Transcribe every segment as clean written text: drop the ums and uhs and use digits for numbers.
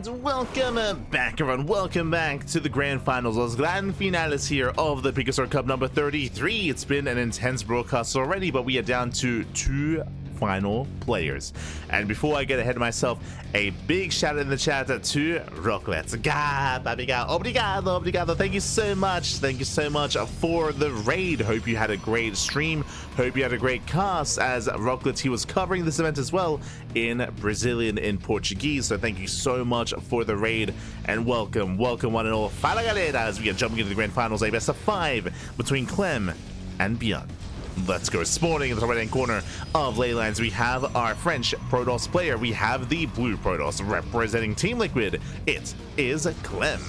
and welcome back, everyone. Welcome back to the grand finals, those grand finales here of the PiGosaur Cup number 33. It's been an intense broadcast already, but we are down to 2 final players. And before I get ahead of myself, a big shout out in the chat to Rocklets. Obrigado. Thank you so much for the raid. Hope you had a great stream. Hope you had a great cast, as Rocklets, he was covering this event as well in Brazilian, in Portuguese. So thank you so much for the raid, and welcome one and all. Fala galera, as we are jumping into the grand finals, a best of 5 between Clem and ByuN. Let's go. Spawning in the right hand corner of Leylines, we have our French Protoss player. We have the blue Protoss representing Team Liquid. It is Clem.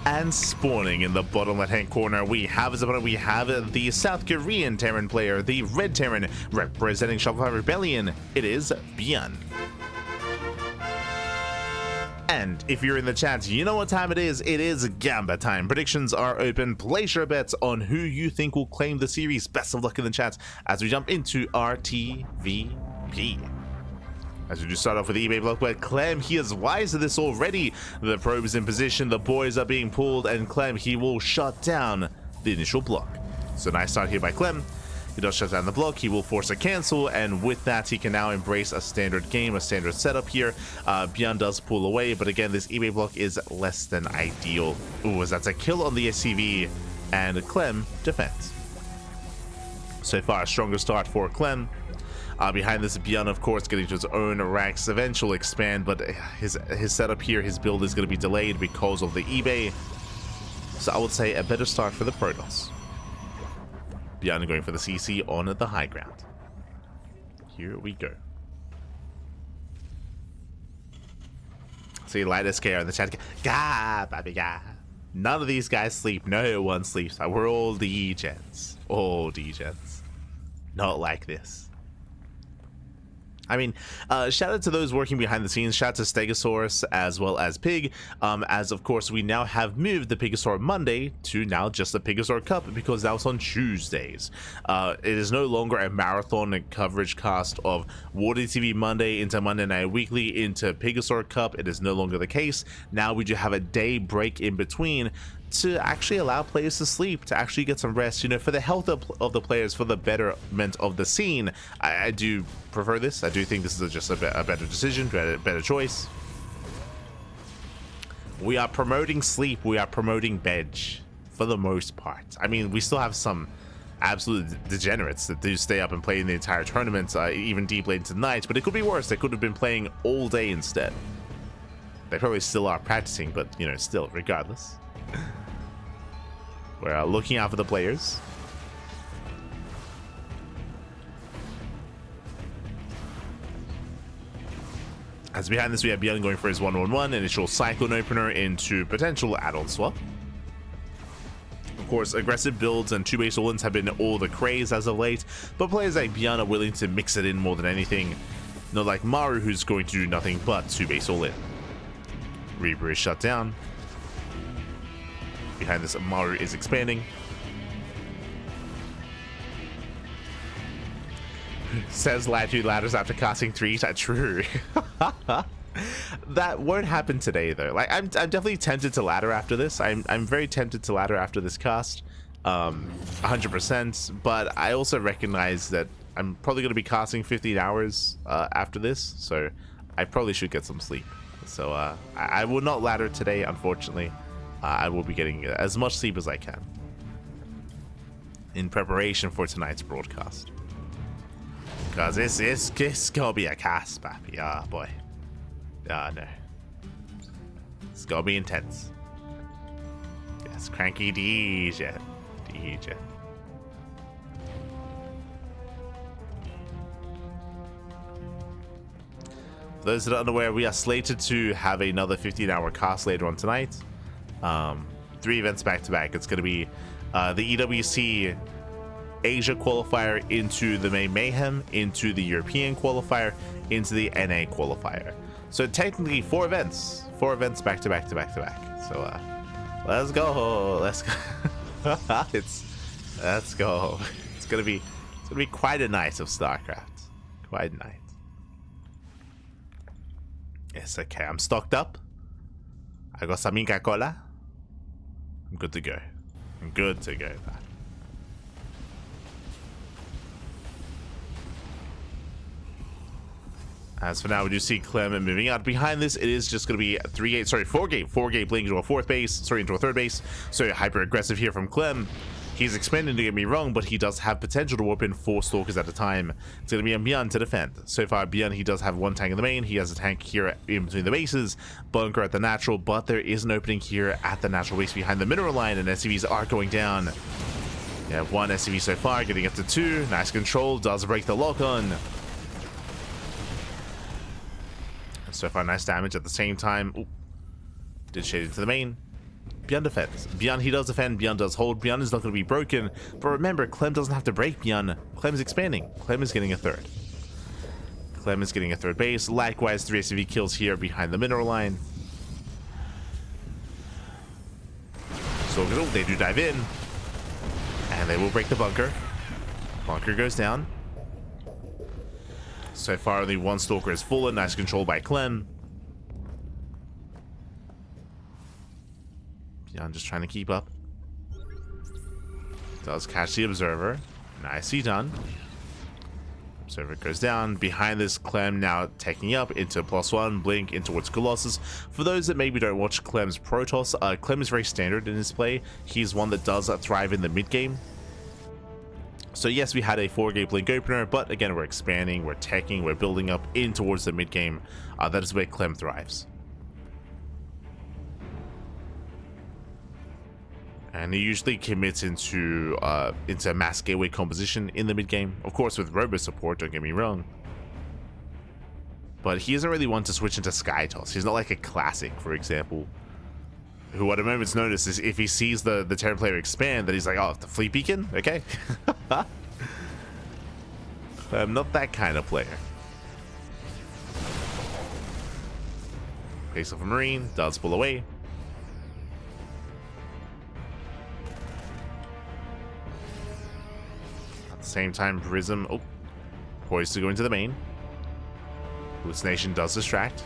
And spawning in the bottom left hand corner, we have the South Korean Terran player, the red Terran representing Shopify Rebellion. It is ByuN. And if you're in the chat, you know what time it is. It is Gamba time. Predictions are open. Place your bets on who you think will claim the series. Best of luck in the chat as we jump into our TVP. As we just start off with the eBay block, where Clem, he is wise to this already. The probe is in position, the boys are being pulled, and Clem, he will shut down the initial block. So nice start here by Clem. He does shut down the block, he will force a cancel, and with that he can now embrace a standard game, a standard setup here. ByuN does pull away, but again, this eBay block is less than ideal. Ooh, as that's a kill on the SCV, and Clem defends. So far, a stronger start for Clem. Behind this, ByuN, of course, getting to his own racks. Eventually will expand, but his setup here, his build is going to be delayed because of the eBay. So I would say a better start for the Protoss. ByuN going for the CC on the high ground. Here we go. See, light SK in the chat. Gah, baby, gah. None of these guys sleep. No one sleeps. We're all degens. All degens. Not like this. I mean, shout out to those working behind the scenes. Shout out to Stegosaurus as well as Pig. As of course, we now have moved the PiGosaur Monday to now just the PiGosaur Cup, because that was on Tuesdays. It is no longer a marathon coverage cast of Water TV Monday into Monday Night Weekly into PiGosaur Cup. It is no longer the case. Now we do have a day break in between to actually allow players to sleep, to actually get some rest, you know, for the health of the players, for the betterment of the scene. I do prefer this. I do think this is just a better decision, better choice. We are promoting sleep, we are promoting bed for the most part. I mean, we still have some absolute degenerates that do stay up and play in the entire tournament, even deep late into the night, but it could be worse. They could have been playing all day instead. They probably still are practicing, but, you know, still, regardless. We're looking out for the players. As behind this, we have ByuN going for his 1-1-1 initial Cyclone opener into potential add-on swap. Of course, aggressive builds and 2-base all-ins have been all the craze as of late, but players like ByuN are willing to mix it in more than anything. Not like Maru, who's going to do nothing but 2-base all-in. Reaper is shut down. Behind this, Maru is expanding. Says Latitude Ladders after casting 3 times. True. That won't happen today, though. Like, I'm definitely tempted to ladder after this. I'm very tempted to ladder after this cast, 100%. But I also recognize that I'm probably going to be casting 15 hours after this, so I probably should get some sleep. So I will not ladder today, unfortunately. I will be getting as much sleep as I can in preparation for tonight's broadcast. Because it's gonna be a cast, papi. Ah, boy. Ah, no. It's gonna be intense. Yes, Cranky DJ. For those that are unaware, we are slated to have another 15-hour cast later on tonight. 3 events back to back. It's going to be the EWC Asia qualifier into the May Mayhem, into the European qualifier, into the NA qualifier. So technically 4 events back to back to back to back. So let's go. Let's go. It's gonna be quite a night of StarCraft. Quite a night. It's okay. I'm stocked up. I got some Inca Cola. I'm good to go. I'm good to go. As for now, we do see Clem moving out. Behind this, it is just going to be 4-gate blink into a fourth base, into a third base. So hyper aggressive here from Clem. He's expanding, to get me wrong, but he does have potential to warp in 4 stalkers at a time. It's going to be a ByuN to defend. So far, ByuN, he does have 1 tank in the main. He has a tank here in between the bases, bunker at the natural, but there is an opening here at the natural base behind the mineral line, and SCVs are going down. You have 1 SCV so far, getting up to 2. Nice control, does break the lock on. So far, nice damage at the same time. Ooh, did shade into the main. ByuN defends. ByuN, he does defend. ByuN does hold. ByuN is not going to be broken. But remember, Clem doesn't have to break ByuN. Clem is expanding. Clem is getting a third. Clem is getting a third base. Likewise, 3 SCV kills here behind the mineral line. So they do dive in. And they will break the bunker. Bunker goes down. So far, only 1 stalker is full. Nice control by Clem. ByuN just trying to keep up. Does catch the observer. Nicely done. Observer goes down. Behind this, Clem now taking up into +1, blink in towards Colossus. For those that maybe don't watch Clem's Protoss, Clem is very standard in his play. He's one that does thrive in the mid game. So yes, we had a 4-gate blink opener, but again, we're expanding, we're teching, we're building up in towards the mid game. That is where Clem thrives. And he usually commits into mass gateway composition in the mid game. Of course, with robo support, don't get me wrong. But he isn't really one to switch into Sky Toss. He's not like a classic, for example, who at a moment's notice is if he sees the Terran player expand, that he's like, oh, the fleet beacon? Okay. I'm not that kind of player. Face of a Marine, does pull away. At the same time, Prism, poised to go into the main. Hallucination does distract.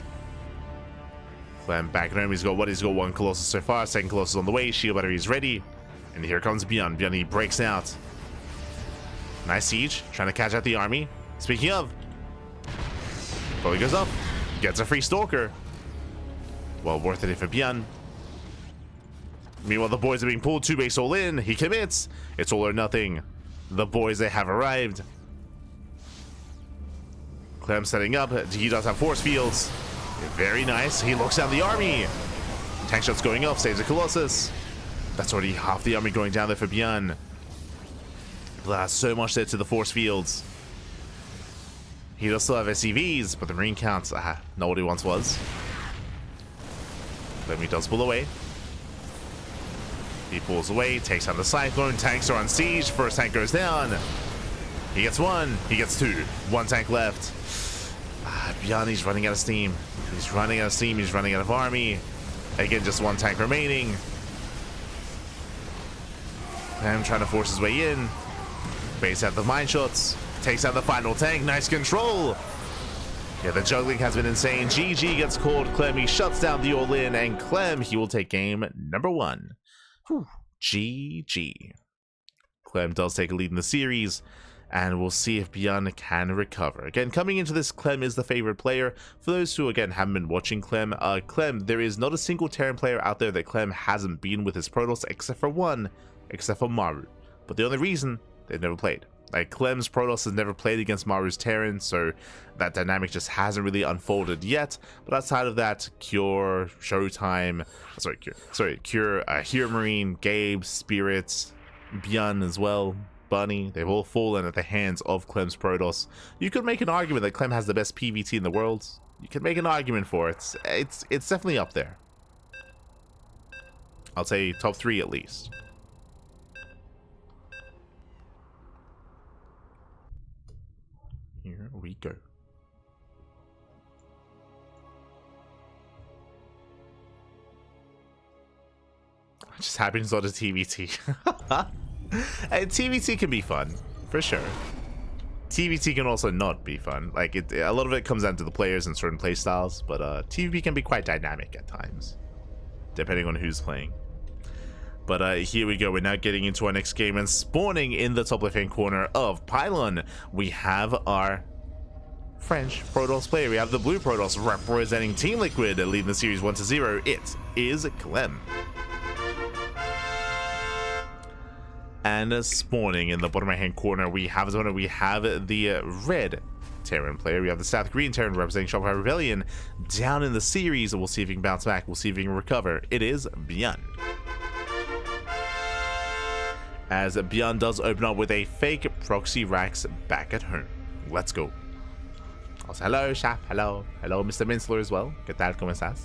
Clem back at home, he's got 1 Colossus so far, 2nd Colossus on the way, shield battery is ready. And here comes ByuN. ByuN, he breaks out. Nice siege, trying to catch out the army. Speaking of, fully goes up, gets a free stalker. Well worth it for ByuN. Meanwhile, the boys are being pulled 2 base all in. He commits. It's all or nothing. The boys, they have arrived. Clem setting up. He does have force fields. Very nice. He looks down the army. Tank shots going up, saves a Colossus. That's already half the army going down there for ByuN. So much there to the force fields. He does still have SCVs, but the Marine counts not what he once was. Then he does pull away. He pulls away, takes out the Cyclone. Tanks are on siege. First tank goes down. He gets 1. He gets 2. 1 tank left. ByuN, he's running out of steam. He's running out of steam. He's running out of army. Again, just 1 tank remaining. Clem trying to force his way in. Base out the mine shots. Takes out the final tank. Nice control. Yeah, the juggling has been insane. GG gets called. Clem, he shuts down the all-in. And Clem, he will take game number 1. Whew. GG. Clem does take a lead in the series. And we'll see if ByuN can recover. Again, coming into this, Clem is the favorite player. For those who, again, haven't been watching Clem, there is not a single Terran player out there that Clem hasn't been with his Protoss, except for 1, except for Maru. But the only reason, they've never played. Like, Clem's Protoss has never played against Maru's Terran, so that dynamic just hasn't really unfolded yet. But outside of that, Cure, Showtime, Cure, Hero Marine, Gabe, Spirits, ByuN as well, Bunny, they've all fallen at the hands of Clem's Protoss. You could make an argument that Clem has the best PvT in the world. You can make an argument for it. It's definitely up there. I'll say top 3 at least. Here we go. It just happens on a TvT. And TvT can be fun, for sure. TvT can also not be fun. Like, a lot of it comes down to the players and certain play styles, but TvP can be quite dynamic at times, depending on who's playing. But here we go. We're now getting into our next game, and spawning in the top left-hand corner of ByuN, we have our French Protoss player. We have the blue Protoss representing Team Liquid, leading the series 1-0. It is Clem. And spawning in the bottom right-hand corner, we have the red Terran player. We have the South Korean Terran representing Shopify Rebellion down in the series. We'll see if he can bounce back. We'll see if he can recover. It is ByuN. As ByuN does open up with a fake proxy Rax back at home. Let's go. Also, hello, Shap. Hello. Hello, Mr. Minsler as well. ¿Qué tal? ¿Cómo estás?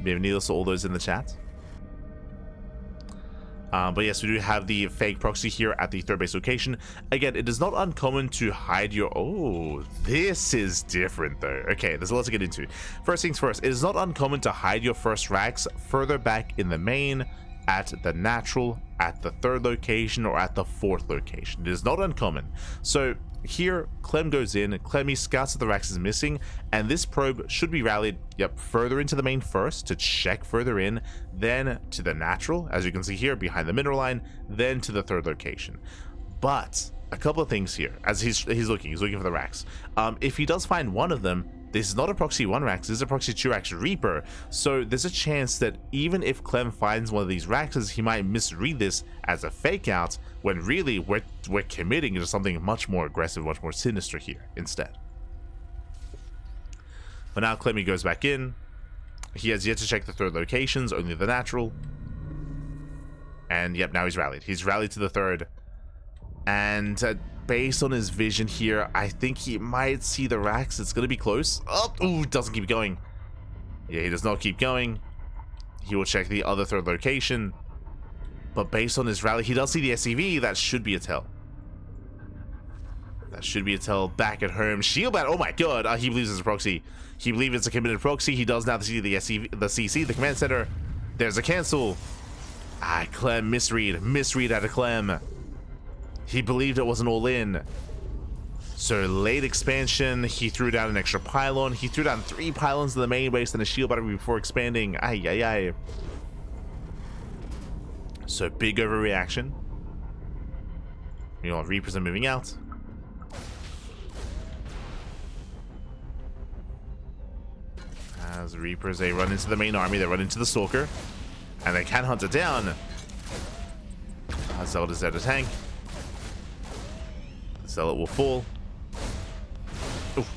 Bienvenidos to all those in the chat. But yes, we do have the fake proxy here at the third base location. Again, it is not uncommon to hide your... Oh, this is different though. Okay, there's a lot to get into. First things first, it is not uncommon to hide your first racks further back in the main, at the natural, at the third location, or at the fourth location. It is not uncommon. So here, Clem goes in, Clemmy scouts that the racks is missing, and this probe should be rallied, further into the main first to check further in, then to the natural, as you can see here, behind the mineral line, then to the third location. But a couple of things here, as he's looking for the racks. If he does find one of them, this is not a proxy 1 Rax, this is a proxy 2 Rax Reaper, so there's a chance that even if Clem finds one of these Raxes, he might misread this as a fake out, when really we're committing to something much more aggressive, much more sinister here instead. But now Clemmy goes back in. He has yet to check the third locations, only the natural. And yep, now he's rallied. He's rallied to the third. And based on his vision here, I think he might see the racks. It's going to be close. Oh, ooh, doesn't keep going. Yeah, he does not keep going. He will check the other third location. But based on his rally, he does see the SCV. That should be a tell. That should be a tell back at home. Shield bat. Oh my god. He believes it's a proxy. He believes it's a committed proxy. He does now see the SCV, the CC, the command center. There's a cancel. Clem, misread out of Clem. He believed it wasn't all in. So late expansion, he threw down an extra pylon. He threw down 3 pylons in the main base and a shield battery before expanding. So big overreaction. You know, Reapers are moving out. As Reapers, they run into the main army, they run into the Stalker, and they can hunt it down. Zelda's there to tank. Zealot will fall. Oof.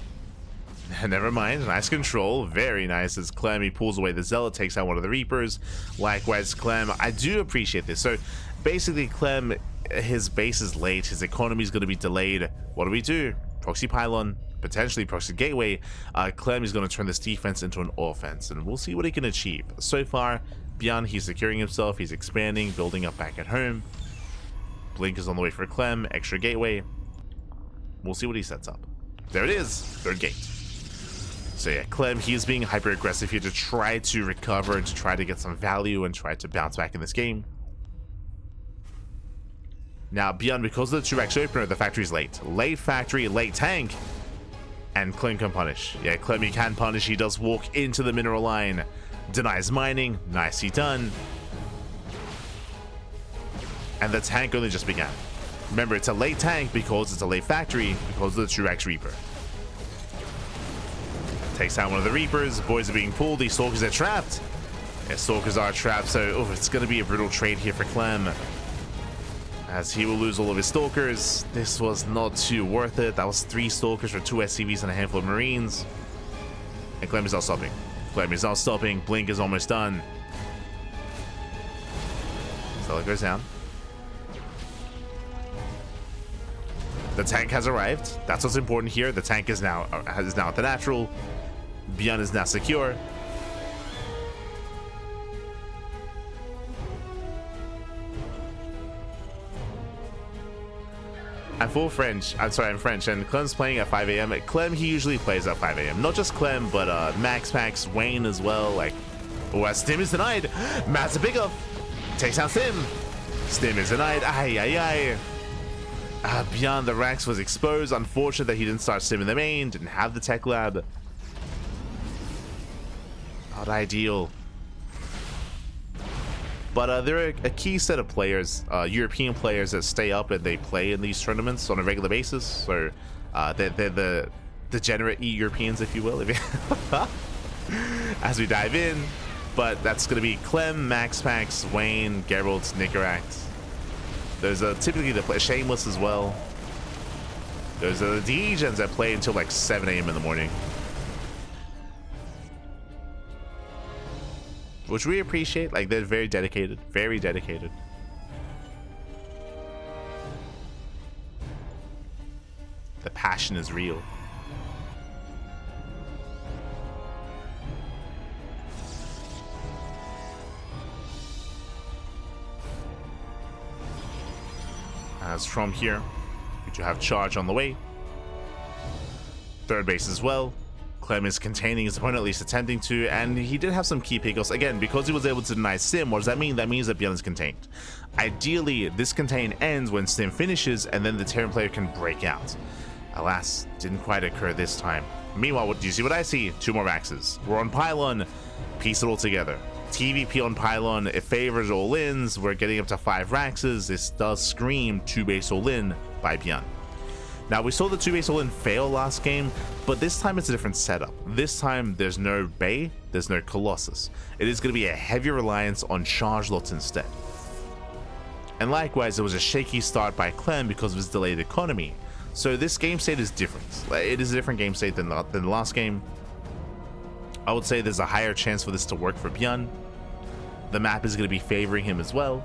Never mind. Nice control. Very nice as Clem, he pulls away the Zealot, takes out one of the Reapers. Likewise, Clem, I do appreciate this. So basically, Clem, his base is late. His economy is going to be delayed. What do? Proxy Pylon, potentially Proxy Gateway. Clem is going to turn this defense into an offense, and we'll see what he can achieve. So far, ByuN, he's securing himself. He's expanding, building up back at home. Blink is on the way for Clem. Extra Gateway. We'll see what he sets up. There it is. Third gate. So yeah, Clem, he is being hyper aggressive here to try to recover and to try to get some value and try to bounce back in this game. Now ByuN, because of the 2x opener, the factory's late. Late factory, late tank. And Clem can punish. Yeah, Clem, he can punish. He does walk into the mineral line. Denies mining. Nicely done. And the tank only just began. Remember, it's a late tank because it's a late factory because of the 2x Reaper. Takes out one of the Reapers. Boys are being pulled. These Stalkers are trapped. Yeah, Stalkers are trapped, so it's going to be a brutal trade here for Clem, as he will lose all of his Stalkers. This was not too worth it. That was 3 Stalkers for 2 SCVs and a handful of Marines. And Clem is not stopping. Clem is not stopping. Blink is almost done. Stella goes down. The tank has arrived. That's what's important here. The tank is now at the natural. ByuN is now secure. I'm French, and Clem's playing at 5 a.m. Clem, he usually plays at 5 a.m. Not just Clem, but Max, Wayne as well. Like, Stim is denied. Matt's a big up. Takes out Stim. Stim is denied. ByuN, the ranks was exposed. Unfortunate that he didn't start sim in the main, didn't have the tech lab. Not ideal. But there are a key set of players, European players, that stay up and they play in these tournaments on a regular basis. So they're the degenerate Europeans, if you will, as we dive in. But that's going to be Clem, Max, Wayne, Geralt, Nicaract. Those are typically the play, Shameless as well. Those are the DEgens that play until like 7 a.m. in the morning. Which we appreciate. Like, they're very dedicated. Very dedicated. The passion is real. As from here, we do have charge on the way. Third base as well. Clem is containing his opponent, at least attempting to, and he did have some key pickles. Again, because he was able to deny Sim, what does that mean? That means that ByuN is contained. Ideally, this contain ends when Sim finishes, and then the Terran player can break out. Alas, didn't quite occur this time. Meanwhile, do you see what I see? 2 more Maxes. We're on Pylon. Piece it all together. TVP on Pylon, it favors all-ins. We're getting up to 5 Raxes. This does scream 2-base all-in by ByuN. Now, we saw the 2-base all-in fail last game, but this time it's a different setup. This time, there's no Bay, there's no Colossus. It is going to be a heavy reliance on charge lots instead. And likewise, it was a shaky start by Clem because of his delayed economy. So this game state is different. It is a different game state than the last game. I would say there's a higher chance for this to work for ByuN. The map is going to be favoring him as well.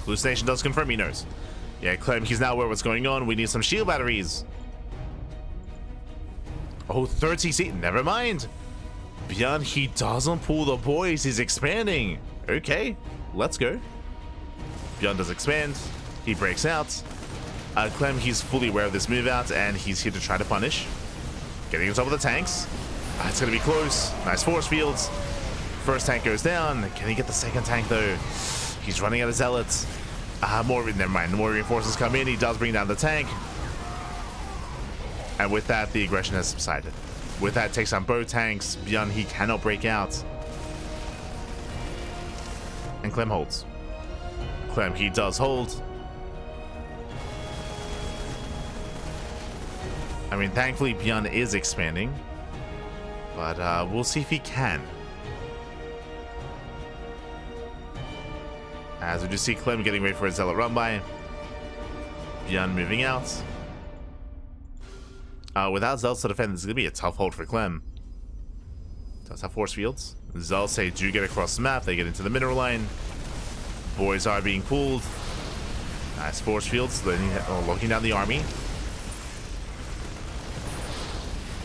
Hallucination does confirm he knows. Yeah, Clem, he's now aware what's going on. We need some shield batteries. Oh, 3rd CC. Never mind. ByuN, he doesn't pull the boys. He's expanding. Okay, let's go. ByuN does expand. He breaks out. Clem, he's fully aware of this move out, and he's here to try to punish. Getting on top of the tanks. It's going to be close. Nice force fields. First tank goes down. Can he get the second tank, though? He's running out of zealots. Never mind. More reinforcements come in. He does bring down the tank. And with that, the aggression has subsided. With that, takes on both tanks. ByuN, he cannot break out. And Clem holds. Clem, he does hold. I mean, thankfully, ByuN is expanding. But we'll see if he can. As we just see Clem getting ready for a zealot run by. ByuN moving out. Without Zealots to defend, this is going to be a tough hold for Clem. Does have force fields. Zealots, they do get across the map. They get into the mineral line. Boys are being pulled. Nice force fields. Locking down the army.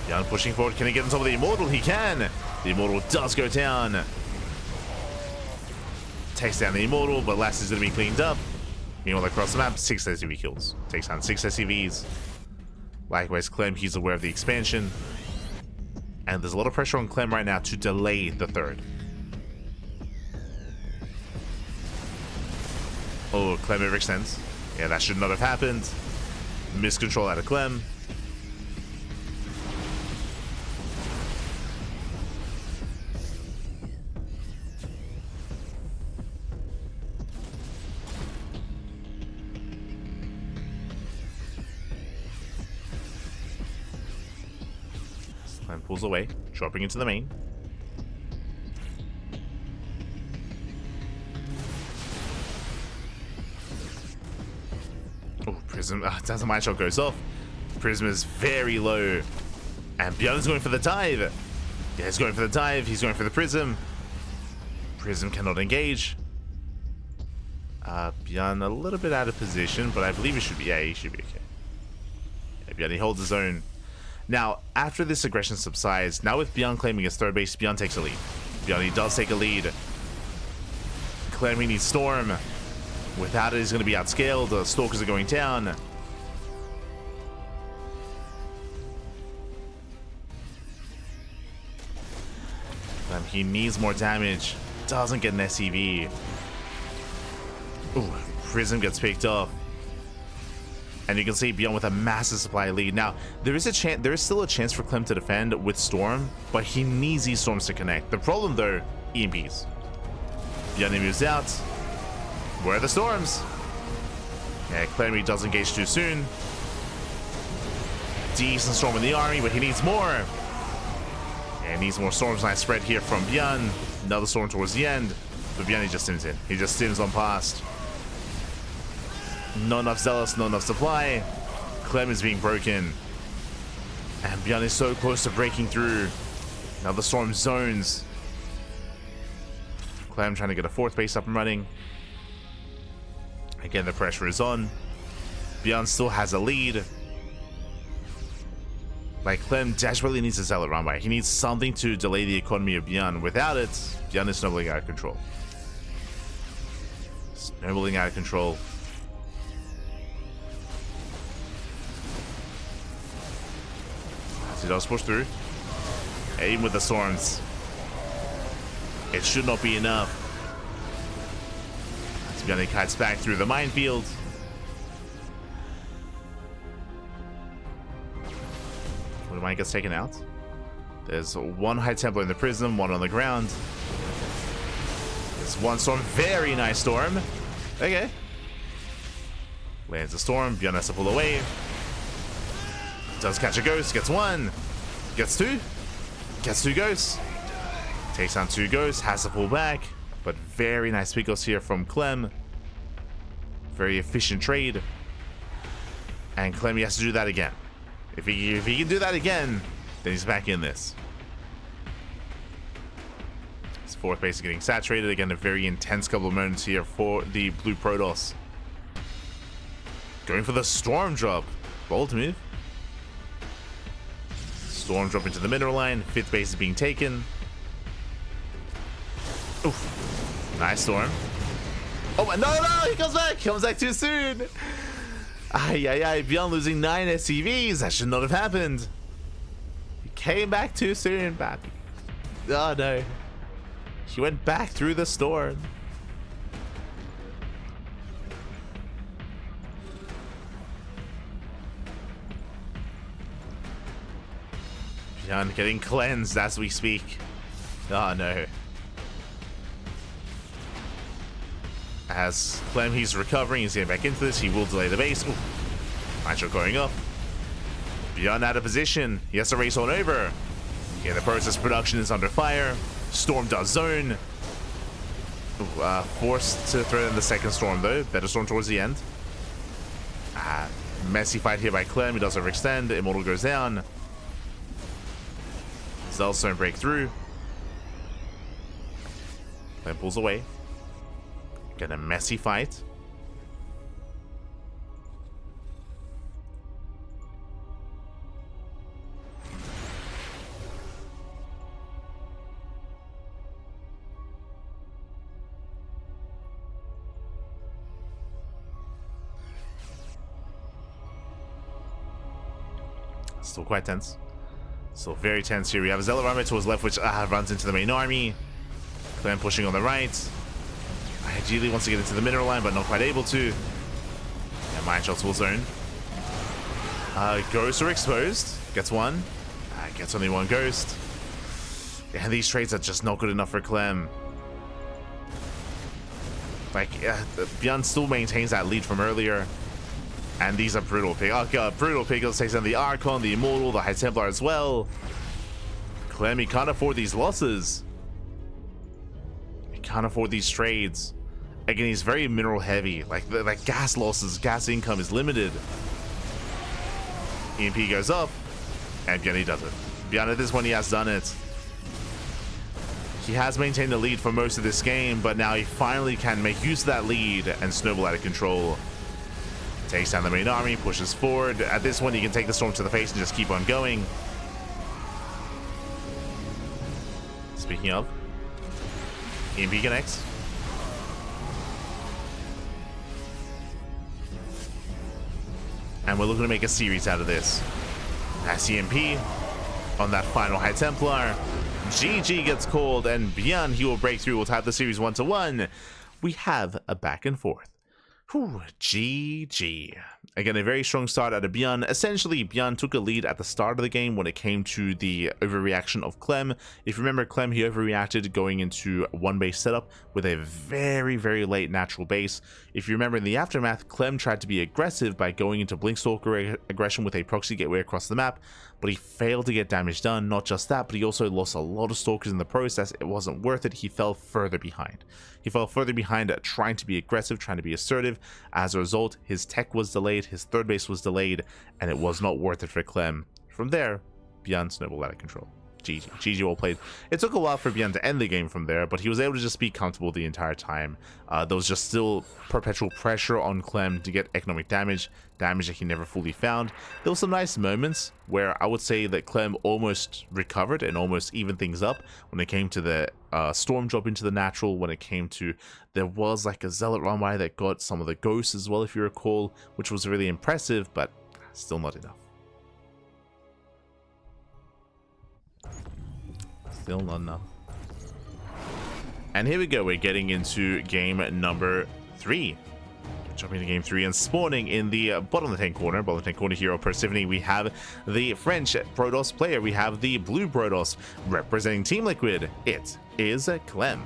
ByuN pushing forward. Can he get on top of the Immortal? He can. The Immortal does go down. Takes down the Immortal, but last is going to be cleaned up. Meanwhile, across the map, 6 SCV kills. Takes down 6 SCVs. Likewise, Clem, he's aware of the expansion. And there's a lot of pressure on Clem right now to delay the 3rd. Oh, Clem overextends. Yeah, that should not have happened. Miscontrol out of Clem. Clem pulls away, dropping into the main. Oh, Prism. Dazzle Mind Shot goes off. Prism is very low. And ByuN's going for the dive. Yeah, he's going for the dive. He's going for the Prism. Prism cannot engage. ByuN a little bit out of position, but I believe he should be. Yeah, he should be okay. Yeah, ByuN, he holds his own. Now, after this aggression subsides, now with ByuN claiming his 3rd base, ByuN takes a lead. ByuN, he does take a lead. Clem, he needs Storm. Without it, he's going to be outscaled. The Stalkers are going down. He needs more damage. Doesn't get an SCV. Ooh, Prism gets picked up. And you can see ByuN with a massive supply lead. Now, there is still a chance for Clem to defend with Storm, but he needs these Storms to connect. The problem though, EMPs. ByuN moves out. Where are the Storms? Yeah, Clem does engage too soon. Decent Storm in the army, but he needs more. And needs more Storms. Nice spread here from ByuN. Another Storm towards the end. But ByuN, he just stims in. He just stims on past. Not enough Zealous, not enough supply. Clem is being broken. And ByuN is so close to breaking through. Now the Storm zones. Clem trying to get a 4th base up and running. Again, the pressure is on. ByuN still has a lead. Like, Clem desperately needs a Zealot run by. He needs something to delay the economy of ByuN. Without it, ByuN is snowballing out of control. Snowballing out of control. As he does push through. Aim with the Storms. It should not be enough. As ByuN kites back through the minefield. The mine gets taken out. There's one High Templar in the Prism, one on the ground. There's one Storm. Very nice Storm. Okay. Lands a Storm. ByuN has to pull away. Does catch a Ghost. Gets 1. Gets 2. Gets 2 Ghosts. Takes down 2 Ghosts. Has to pull back. But very nice PiGosaur here from Clem. Very efficient trade. And Clem, he has to do that again. If he can do that again, then he's back in this. His 4th base is getting saturated. Again, a very intense couple of moments here for the blue Protoss. Going for the Storm drop. Bold move. Storm drop into the mineral line. 5th base is being taken. Oof. Nice Storm. Oh, no, he comes back. He comes back too soon. Ay, ByuN losing 9 SCVs. That should not have happened. He came back too soon, but oh no. He went back through the Storm. ByuN getting cleansed as we speak. Oh no. As Clem, he's recovering, he's getting back into this. He will delay the base. Ooh. Nitro going up. ByuN out of position. He has to race on over. Okay, the process production is under fire. Storm does zone. Ooh, forced to throw in the 2nd Storm though. Better Storm towards the end. Messy fight here by Clem. He does overextend. Immortal goes down. Zealous don't break through. Clem pulls away. Get a messy fight. Still quite tense. Still very tense here. We have a Zealot runway to his left, which runs into the main army. Clem pushing on the right. Ideally wants to get into the mineral line, but not quite able to. And Mine Shots will zone. Ghosts are exposed. Gets 1. Gets only 1 Ghost. Yeah, these trades are just not good enough for Clem. Like, ByuN still maintains that lead from earlier. And these are brutal pick. Oh god, brutal pickles. Takes down the Archon, the Immortal, the High Templar as well. Clem, he can't afford these losses. He can't afford these trades. Again, he's very mineral heavy. Like gas losses, gas income is limited. EMP goes up, and ByuN does it. ByuN at this one, he has done it. He has maintained the lead for most of this game, but now he finally can make use of that lead and snowball out of control. Takes down the main army, pushes forward. At this one, he can take the Storm to the face and just keep on going. Speaking of, EMP connects. And we're looking to make a series out of this. SCMP on that final High Templar. GG gets called, and ByuN, he will break through. We'll tie the series 1-1. We have a back and forth. Whew, GG. Again, a very strong start out of ByuN. Essentially, ByuN took a lead at the start of the game when it came to the overreaction of Clem. If you remember, Clem, he overreacted going into one base setup with a very, very late natural base. If you remember in the aftermath, Clem tried to be aggressive by going into Blinkstalker aggression with a proxy gateway across the map, but he failed to get damage done. Not just that, but he also lost a lot of Stalkers in the process. It wasn't worth it. He fell further behind. He fell further behind at trying to be aggressive, trying to be assertive. As a result, his tech was delayed, his third base was delayed, and it was not worth it for Clem. From there, ByuN snowballed out of control. GG well played. It took a while for ByuN to end the game from there, but he was able to just be comfortable the entire time. There was just still perpetual pressure on Clem to get economic damage that he never fully found. There were some nice moments where I would say that Clem almost recovered and almost evened things up when it came to the storm drop into the natural, when it came to, there was like a Zealot runway that got some of the ghosts as well, if you recall, which was really impressive, but still not enough. Still not enough. And here we go, we're getting into game number 3. Jumping into game 3 and spawning in the bottom left-hand corner hero Persephone, we have the French Protoss player, we have the blue Protoss representing Team Liquid. It is Clem.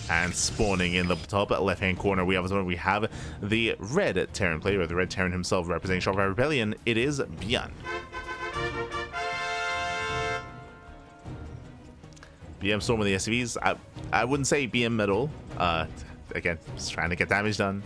And spawning in the top left-hand corner, we have the red Terran player, or the red Terran himself, representing StarCraft Rebellion. It is ByuN. BM Storm with the SCVs. I wouldn't say BM at all. Again, just trying to get damage done.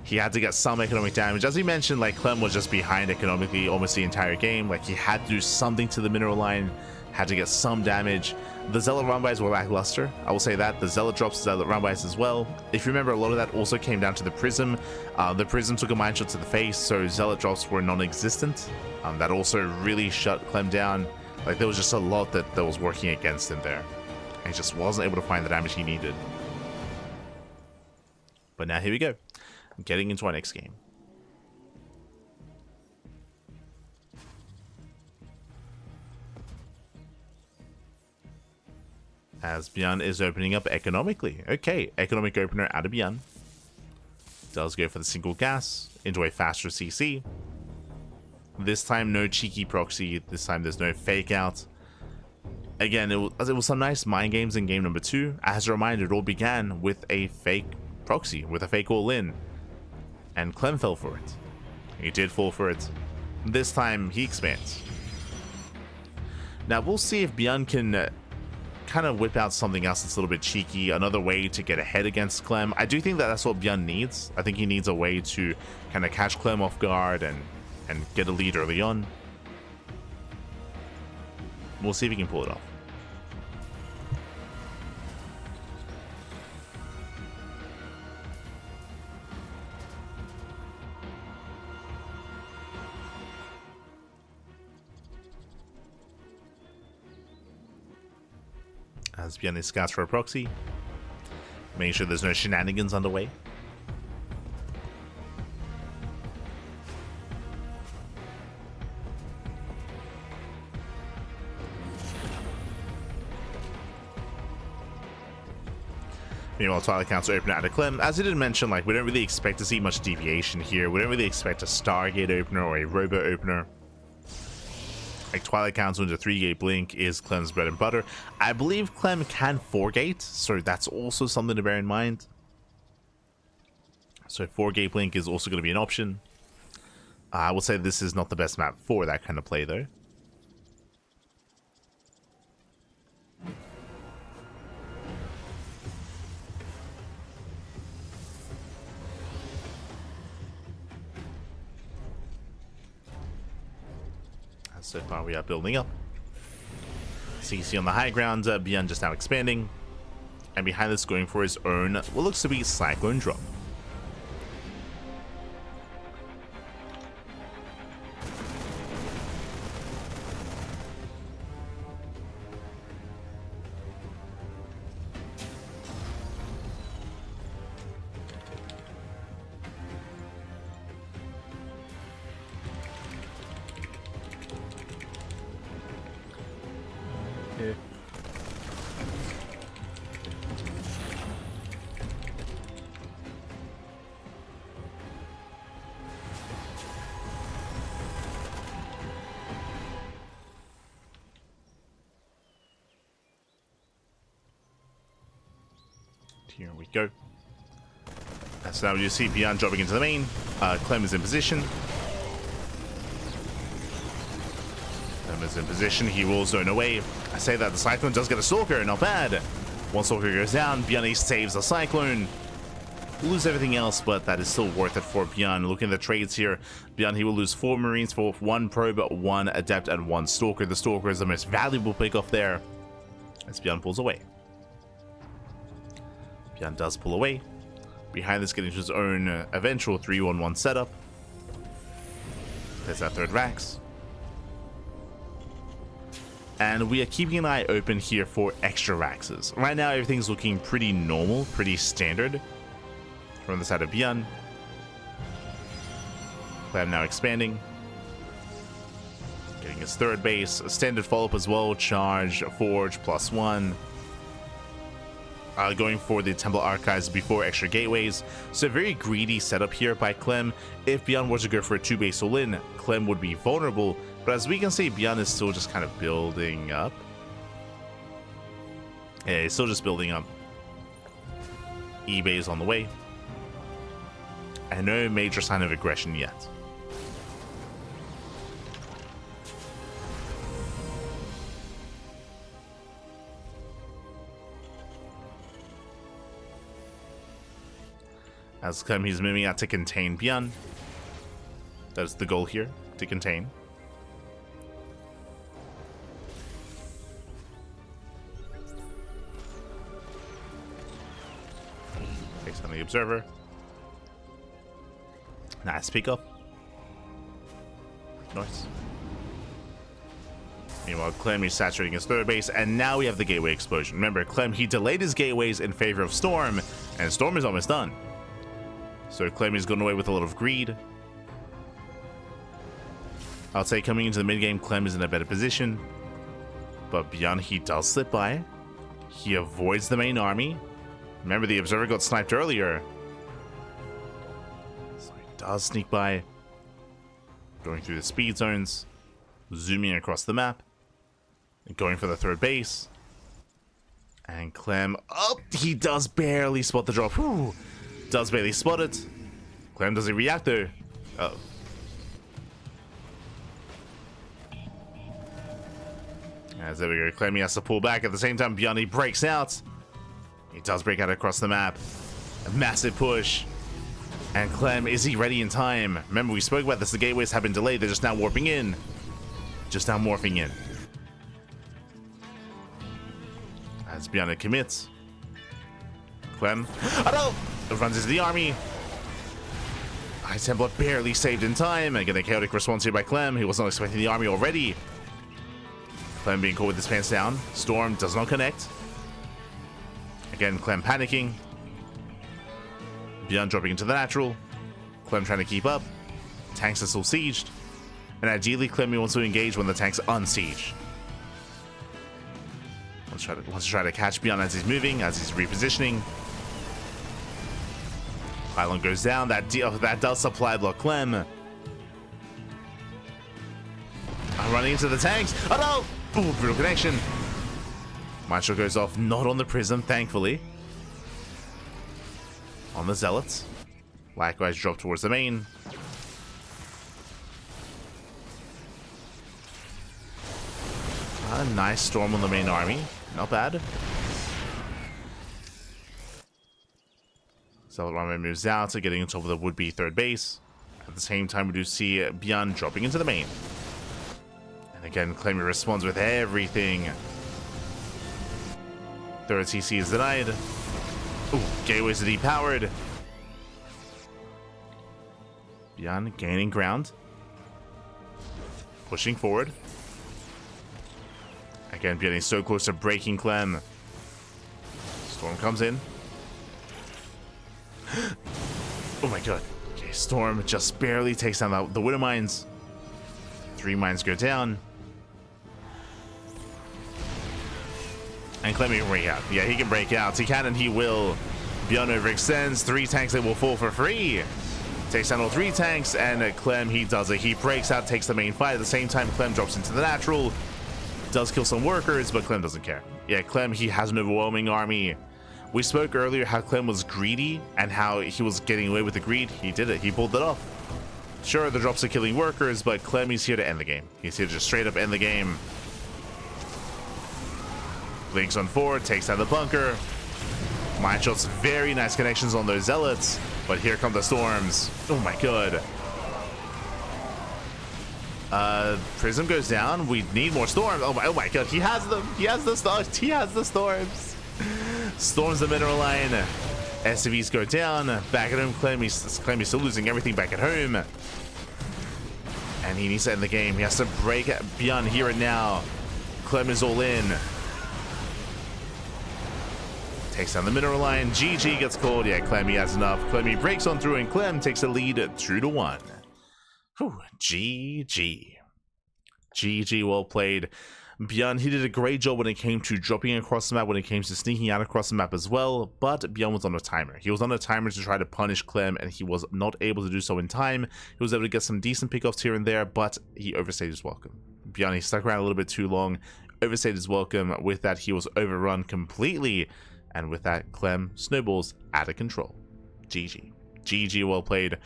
He had to get some economic damage. As we mentioned, like, Clem was just behind economically almost the entire game. Like, he had to do something to the mineral line, had to get some damage. The Zealot runbys were lackluster. I will say that. The Zealot drops, Zealot runbys as well. If you remember, a lot of that also came down to the Prism. The Prism took a mine shot to the face, so Zealot drops were non-existent. That also really shut Clem down. Like, there was just a lot that was working against him there. And he just wasn't able to find the damage he needed. But now here we go, getting into our next game. As ByuN is opening up economically. Okay, economic opener out of ByuN. Does go for the single gas into a faster CC. This time no cheeky proxy, this time there's no fake out. Again, it was some nice mind games in game number 2. As a reminder, it all began with a fake proxy, with a fake all-in. And Clem fell for it. He did fall for it. This time, he expands. Now, we'll see if ByuN can kind of whip out something else that's a little bit cheeky, another way to get ahead against Clem. I do think that that's what ByuN needs. I think he needs a way to kind of catch Clem off guard and get a lead early on. We'll see if he can pull it off. As ByuN scouts for a proxy, making sure there's no shenanigans underway. Meanwhile, Twilight Council opener out of Clem. As I did mention, like, we don't really expect to see much deviation here. We don't really expect a Stargate opener or a Robo opener. Like, Twilight Council into 3-gate blink is Clem's bread and butter. I believe Clem can 4-gate, so that's also something to bear in mind. So 4-gate blink is also going to be an option. I will say this is not the best map for that kind of play, though. So far we are building up. CC on the high ground, ByuN just now expanding. And behind this going for his own, what looks to be Cyclone drop. here. Here we go. So now you see ByuN dropping into the main. Clem is in position. Clem is in position. He will zone away. I say that the Cyclone does get a Stalker. Not bad. One Stalker goes down. ByuN saves the Cyclone. Lose everything else, but that is still worth it for ByuN. Looking at the trades here, ByuN, he will lose 4 Marines for 1 Probe, 1 Adept, and 1 Stalker. The Stalker is the most valuable pick off there as ByuN pulls away. ByuN does pull away. Behind this, getting to his own eventual 3-1-1 setup. There's that 3rd Vax. And we are keeping an eye open here for extra Vaxes. Right now, everything's looking pretty normal, pretty standard. From the side of ByuN. Clem now expanding. Getting his 3rd base. A standard follow-up as well. Charge, Forge, +1. Going for the Temple Archives before extra gateways. So a very greedy setup here by Clem. If ByuN were to go for a 2-base all-in, Clem would be vulnerable. But as we can see, ByuN is still just kind of building up. Yeah, he's still just building up. E-base on the way. And no major sign of aggression yet. As Clem, he's moving out to contain ByuN. That's the goal here, to contain. Takes on the Observer. Nice pick up. Nice. Meanwhile, Clem is saturating his 3rd base, and now we have the gateway explosion. Remember, Clem, he delayed his gateways in favor of Storm, and Storm is almost done. So Clem is going away with a lot of greed. I'll say coming into the mid-game, Clem is in a better position. But ByuN, he does slip by. He avoids the main army. Remember, the Observer got sniped earlier. So he does sneak by. Going through the speed zones. Zooming across the map. And going for the 3rd base. And Clem... Oh, he does barely spot the drop. Whew. Does barely spot it. Clem doesn't react though. Uh-oh. As there we go. Clem, he has to pull back. At the same time, ByuN, he breaks out. He does break out across the map. A massive push. And Clem, is he ready in time? Remember, we spoke about this. The gateways have been delayed. They're just now warping in. Just now morphing in. As ByuN commits. Clem. Oh no! Runs into the army. High Templar barely saved in time. Again, a chaotic response here by Clem. He was not expecting the army already. Clem being caught with his pants down. Storm does not connect. Again, Clem panicking. ByuN dropping into the natural. Clem trying to keep up. Tanks are still sieged. And ideally, Clem wants to engage when the tanks are unsieged. Wants to try to catch ByuN as he's moving, as he's repositioning. Pylon goes down. That does supply block Clem. I'm running into the tanks. Oh no! Ooh, brutal connection. Mindshot goes off, not on the Prism, thankfully. On the Zealots. Likewise, drop towards the main. A nice storm on the main army. Not bad. Zealot army moves out, so getting on top of the would-be 3rd base. At the same time, we do see ByuN dropping into the main. And again, Clem responds with everything. 3rd CC is denied. Ooh, gateways are depowered. ByuN gaining ground. Pushing forward. Again, ByuN is so close to breaking Clem. Storm comes in. Oh my god. Okay, Storm just barely takes down the Widow Mines. 3 mines go down. And Clem can break out. Yeah, he can break out. He can and he will. ByuN overextends. 3 tanks that will fall for free. Takes down all 3 tanks, and Clem, he does it. He breaks out, takes the main fight. At the same time, Clem drops into the natural. Does kill some workers, but Clem doesn't care. Yeah, Clem, he has an overwhelming army. We spoke earlier how Clem was greedy and how he was getting away with the greed. He did it. He pulled it off. Sure, the drops are killing workers, but Clem, he's here to end the game. He's here to just straight up end the game. Blinks on forward, takes out the bunker. Mine shots, very nice connections on those zealots, but here come the storms. Oh my god. Prism goes down. We need more storms. Oh my god, he has them. He has the storms. He has the storms. Storms the mineral line. SCVs go down. Back at home, Clem, he's still losing everything back at home. And he needs to end the game. He has to break ByuN here and now. Clem is all in. Takes down the mineral line. GG gets called. Yeah, Clem, he has enough. Clem, he breaks on through, and Clem takes the lead 2-1. Whew, GG. GG, well played. ByuN, he did a great job when it came to dropping across the map, when it came to sneaking out across the map as well, but ByuN was on a timer. He was on a timer to try to punish Clem, and he was not able to do so in time. He was able to get some decent pickoffs here and there, but he overstayed his welcome. ByuN, he stuck around a little bit too long, overstayed his welcome. With that, he was overrun completely. And with that, Clem snowballs out of control. GG. GG, well played.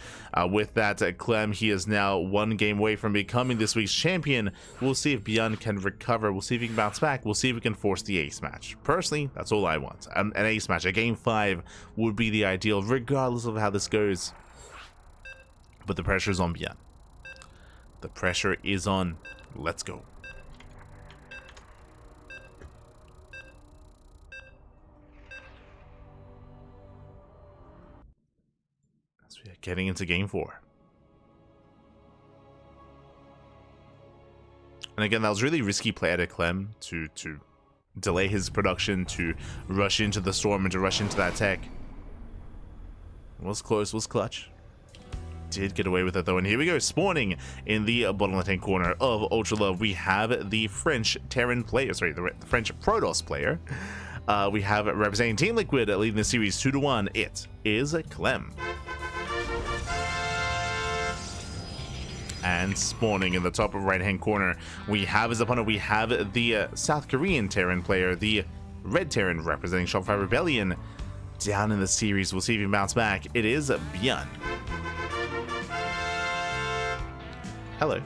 With that, Clem, he is now 1 game away from becoming this week's champion. We'll see if ByuN can recover. We'll see if he can bounce back. We'll see if we can force the ace match. Personally, that's all I want. An ace match, a game 5 would be the ideal, regardless of how this goes. But the pressure is on ByuN. The pressure is on. Let's go. Getting into game 4. And again, that was really risky play out of Clem to delay his production, to rush into the storm and to rush into that tech. Was close, was clutch. Did get away with it though, and here we go, spawning in the bottom left hand corner of Ultra Love. We have the French Terran player, sorry, the French Protoss player. We have representing Team Liquid leading the series 2-1. It is Clem. And spawning in the top right hand corner, we have his opponent. We have the South Korean Terran player, the Red Terran representing Shopify Rebellion. Down in the series, we'll see if he can bounce back. It is ByuN. Hello.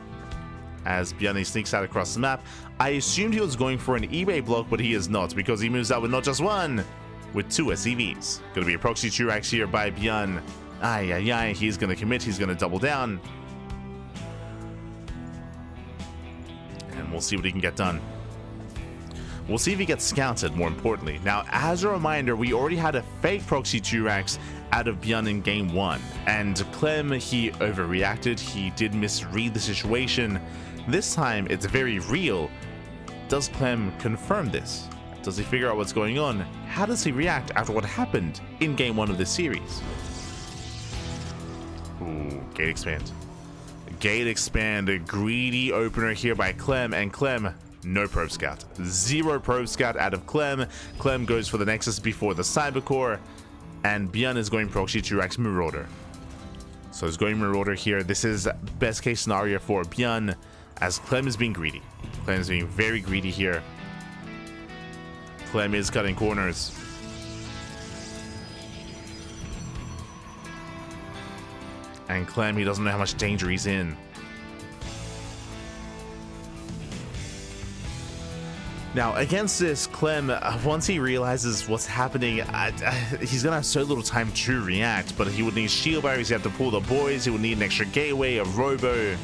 As ByuN sneaks out across the map, I assumed he was going for an eBay block, but he is not, because he moves out with not just 1, with 2 SCVs. Gonna be a proxy Turax here by ByuN. Ay, he's gonna commit, he's gonna double down. And we'll see what he can get done. We'll see if he gets scouted, more importantly. Now, as a reminder, we already had a fake proxy Turax out of ByuN in game 1. And Clem, he overreacted. He did misread the situation. This time, it's very real. Does Clem confirm this? Does he figure out what's going on? How does he react after what happened in game 1 of this series? Ooh, gate expand. Gate expand, a greedy opener here by Clem, and Clem, no probe scout. 0 probe scout out of Clem. Clem goes for the Nexus before the Cybercore, and ByuN is going proxy Turax Marauder. So he's going Marauder here. This is best case scenario for ByuN, as Clem is being greedy. Clem is being very greedy here. Clem is cutting corners. And Clem, he doesn't know how much danger he's in. Now, against this, Clem, once he realizes what's happening, he's going to have so little time to react, but he would need shield barriers, he'd have to pull the boys, he would need an extra gateway, a robo.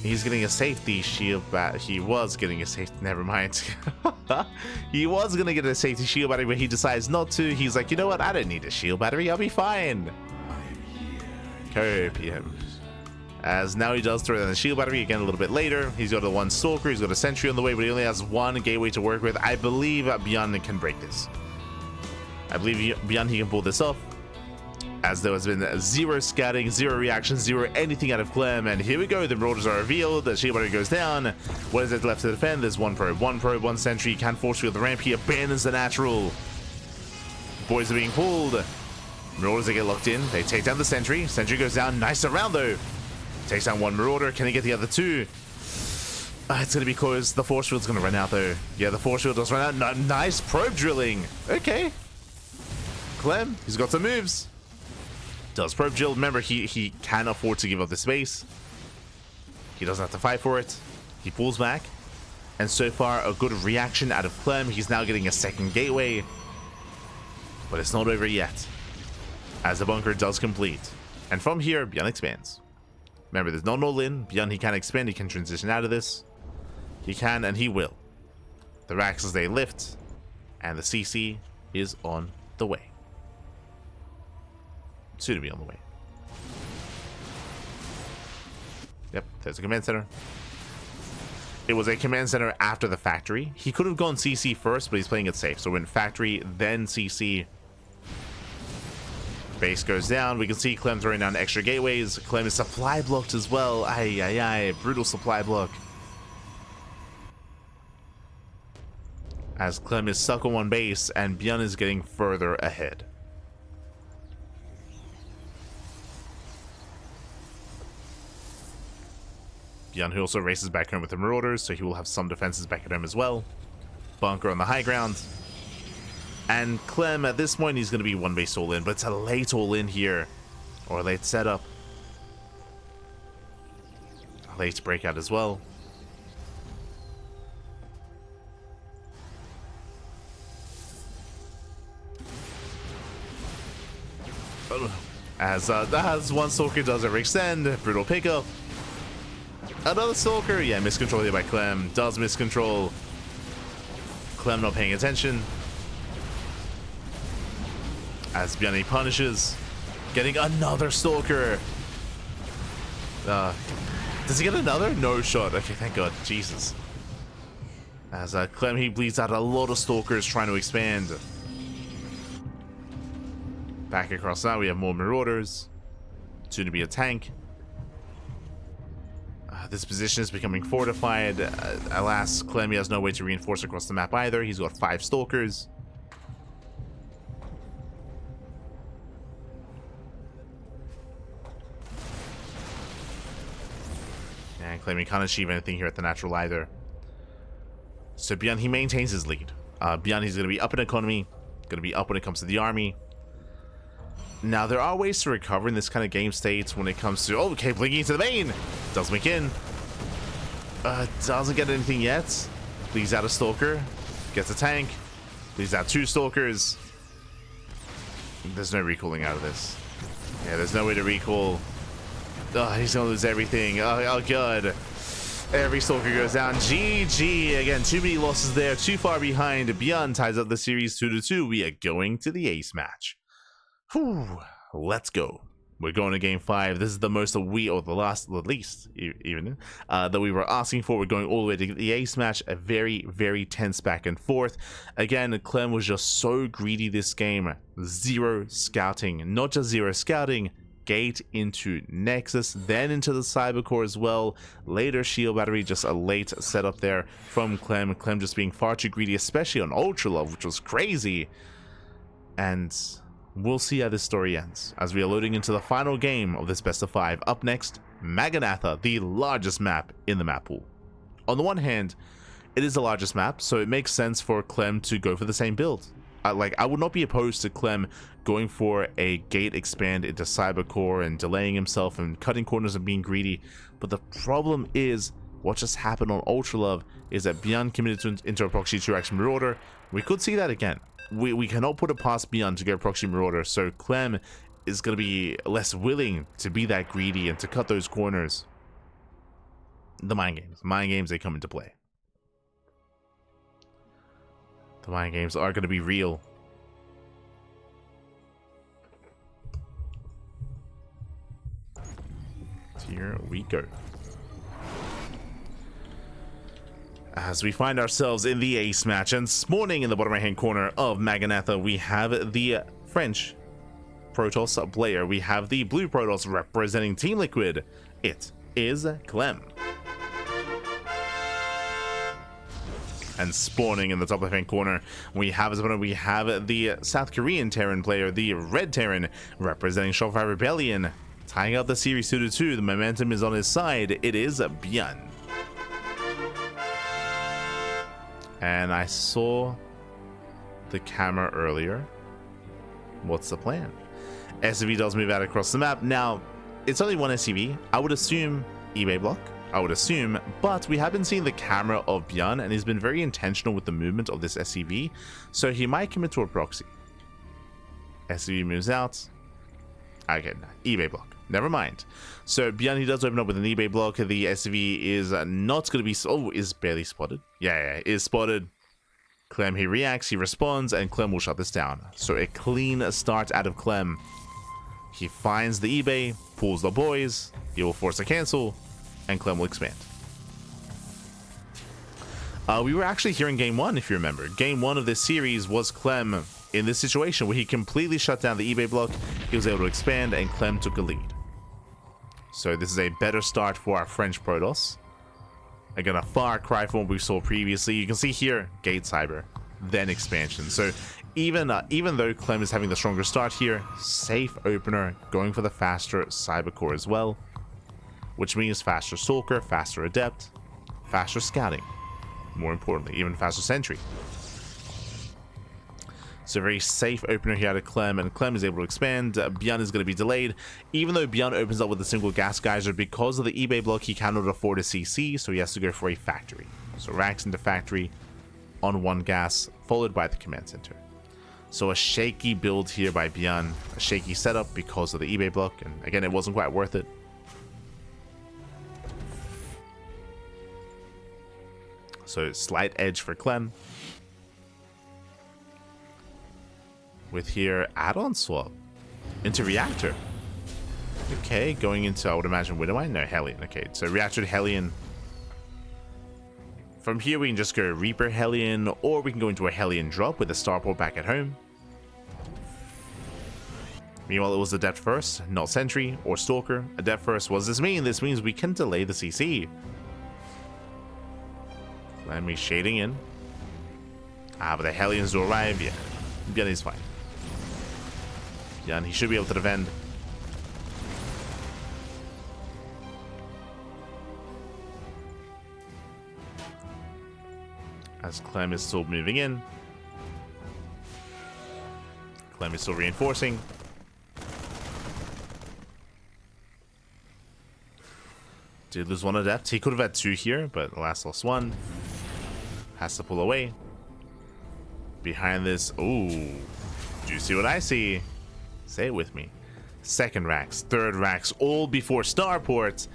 He's getting a safety shield he was getting a safety, never mind. He was going to get a safety shield battery, but he decides not to. He's like, you know what, I don't need a shield battery, I'll be fine. Copium. As now he does throw down the shield battery again a little bit later. He's got a 1 Stalker, he's got a Sentry on the way, but he only has 1 gateway to work with. I believe ByuN can break this. I believe ByuN, he can pull this off. as there has been zero scouting, zero reaction, zero anything out of Clem. And here we go, the Marauders are revealed, the Shield Battery goes down. What is it left to defend? There's one probe, one sentry, can force field the ramp, he abandons the natural. Boys are being pulled. Marauders, they get locked in, they take down the sentry. Sentry goes down, nice around though. Takes down one Marauder, can he get the other two? It's gonna be close. The force field's gonna run out though. Yeah, the force field does run out. Nice probe drilling. Okay. Clem, he's got some moves. Does probe drill. Remember, he can afford to give up the space. He doesn't have to fight for it. He pulls back. And so far, a good reaction out of Clem. He's now getting a second gateway. But it's not over yet, as the bunker does complete. And from here, ByuN expands. Remember, there's no all-in. ByuN, he can expand. He can transition out of this. He can, and he will. The racks as they lift. And the CC is on the way. Soon to be on the way. Yep, there's a command center. It was a command center after the factory. He could have gone CC first, but he's playing it safe. So when factory, then CC. Base goes down. We can see Clem throwing down extra gateways. Clem is supply blocked as well. Ay, ay, ay. Brutal supply block. As Clem is stuck on one base, and ByuN is getting further ahead. ByuN, who also races back home with the Marauders, so he will have some defenses back at home as well. Bunker on the high ground. And Clem, at this point, he's going to be one base all in, but it's a late all in here. Or a late setup. A late breakout as well. As one Stalker does overextend, brutal pickup. Another Stalker, yeah, miscontrol here by Clem. Does miscontrol. Clem not paying attention. As ByuN punishes. Getting another Stalker. Does he get another? No shot. Okay, thank God. Jesus. As Clem, he bleeds out a lot of Stalkers trying to expand. Back across now, we have more Marauders. Soon to be a tank. This position is becoming fortified. Alas, Clem has no way to reinforce across the map either. He's got 5 Stalkers. And Clem, he can't achieve anything here at the natural either. So ByuN, he maintains his lead. ByuN, he's going to be up in economy. Going to be up when it comes to the army. Now, there are ways to recover in this kind of game state when it comes to... Oh, okay, blinking into the main. Does make in. Doesn't get anything yet. Bleeds out a Stalker. Gets a tank. Bleeds out 2 Stalkers. There's no recalling out of this. Yeah, there's no way to recall. Oh, he's going to lose everything. Oh, God. Every Stalker goes down. GG. Again, too many losses there. Too far behind. ByuN ties up the series 2-2. We are going to the ace match. Whew, let's go. We're going to game 5. This is the most that least even that we were asking for. We're going all the way to the ace match. A very, very tense back and forth. Again, Clem was just so greedy this game. 0 scouting. Not just 0 scouting. Gate into Nexus, then into the Cybercore as well. Later Shield Battery, just a late setup there from Clem. Clem just being far too greedy, especially on Ultra Love, which was crazy. And... we'll see how this story ends, as we are loading into the final game of this best of 5. Up next, Maganatha, the largest map in the map pool. On the one hand, it is the largest map, so it makes sense for Clem to go for the same build. I would not be opposed to Clem going for a gate expand into Cybercore and delaying himself and cutting corners and being greedy, but the problem is, what just happened on Ultra Love is that ByuN committed into a proxy 2x Marauder. We could see that again. We cannot put it past ByuN to go proxy Marauder, so Clem is going to be less willing to be that greedy and to cut those corners. The mind games, they come into play. The mind games are going to be real. Here we go. As we find ourselves in the ace match, and spawning in the bottom right hand corner of Maganatha, we have the French Protoss player, we have the blue Protoss representing Team Liquid. It is Clem. And spawning in the top left-hand corner, we have the South Korean Terran player, the red Terran, representing Shopify Rebellion. Tying up the series 2-2, the momentum is on his side. It is ByuN. And I saw the camera earlier. What's the plan? SCV does move out across the map. Now, it's only one SCV. I would assume eBay block. I would assume, but we have been seeing the camera of ByuN, and he's been very intentional with the movement of this SCV, so he might commit to a proxy. SCV moves out. Okay, eBay block. Never mind. So ByuN, he does open up with an eBay block. The SCV is not going to be... Oh, is barely spotted. Yeah, is spotted. Clem, he reacts, he responds, and Clem will shut this down. So a clean start out of Clem. He finds the eBay, pulls the boys, he will force a cancel, and Clem will expand. We were actually here in game 1, if you remember. Game 1 of this series was Clem in this situation where he completely shut down the eBay block. He was able to expand, and Clem took a lead. So this is a better start for our French Protoss. Again, a far cry from what we saw previously. You can see here, Gate Cyber, then expansion. So even though Clem is having the stronger start here, safe opener, going for the faster Cyber Core as well, which means faster Stalker, faster Adept, faster Scouting, more importantly, even faster Sentry. So very safe opener here out of Clem, and Clem is able to expand. ByuN is going to be delayed. Even though ByuN opens up with a single gas geyser, because of the eBay block, he cannot afford a CC, so he has to go for a factory. So racks into factory on one gas, followed by the command center. So a shaky build here by ByuN, a shaky setup because of the eBay block, and again, it wasn't quite worth it. So slight edge for Clem. With here, add-on swap into Reactor. Okay, going into, I would imagine, Widowmine? No, Hellion. Okay, so Reactor to Hellion. From here, we can just go Reaper Hellion, or we can go into a Hellion drop with a Starport back at home. Meanwhile, it was Adept first, not Sentry or Stalker. Adept first. What does this mean? This means we can delay the CC. Let me shading in. But the Hellions will arrive. Yeah, ByuN is fine. ByuN, he should be able to defend. As Clem is still moving in. Clem is still reinforcing. Did lose one Adept. He could have had two here, but last lost one. Has to pull away. Behind this, ooh, do you see what I see? Say it with me. Second racks, third racks, all before starports.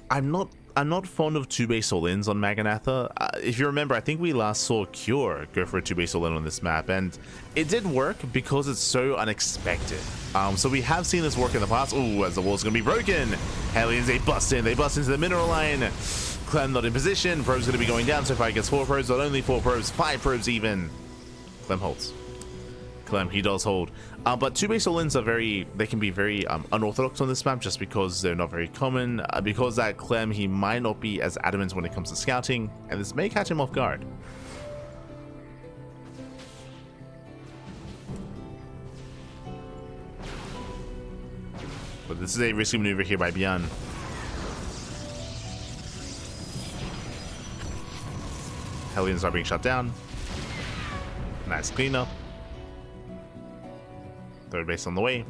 I'm not fond of 2-base all-ins on Maganatha. If you remember, I think we last saw Cure go for a 2-base all-in on this map, and it did work because it's so unexpected. So we have seen this work in the past. Ooh, as the wall's gonna be broken. Hellions, they bust into the mineral line. Clem not in position. Probes gonna be going down. So far he gets 4 probes, not only 4 probes, 5 probes even. Clem holds. Clem, he does hold. But 2-base all-ins are they can be very unorthodox on this map just because they're not very common. Because that Clem, he might not be as adamant when it comes to scouting, and this may catch him off guard. But this is a risky maneuver here by ByuN. Hellions are being shut down. Nice cleanup. Third base on the way.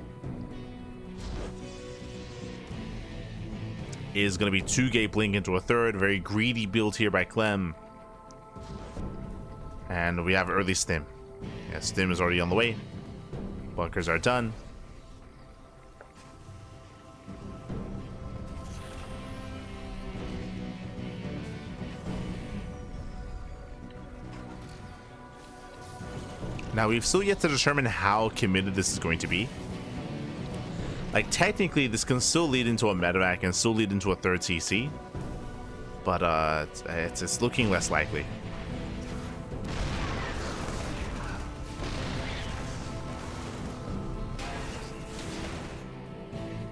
Is going to be 2-gate blink into a third. Very greedy build here by Clem. And we have early stim. Yeah, stim is already on the way. Bunkers are done. Now, we've still yet to determine how committed this is going to be. Like, technically, this can still lead into a medevac and still lead into a third CC. But, it's looking less likely.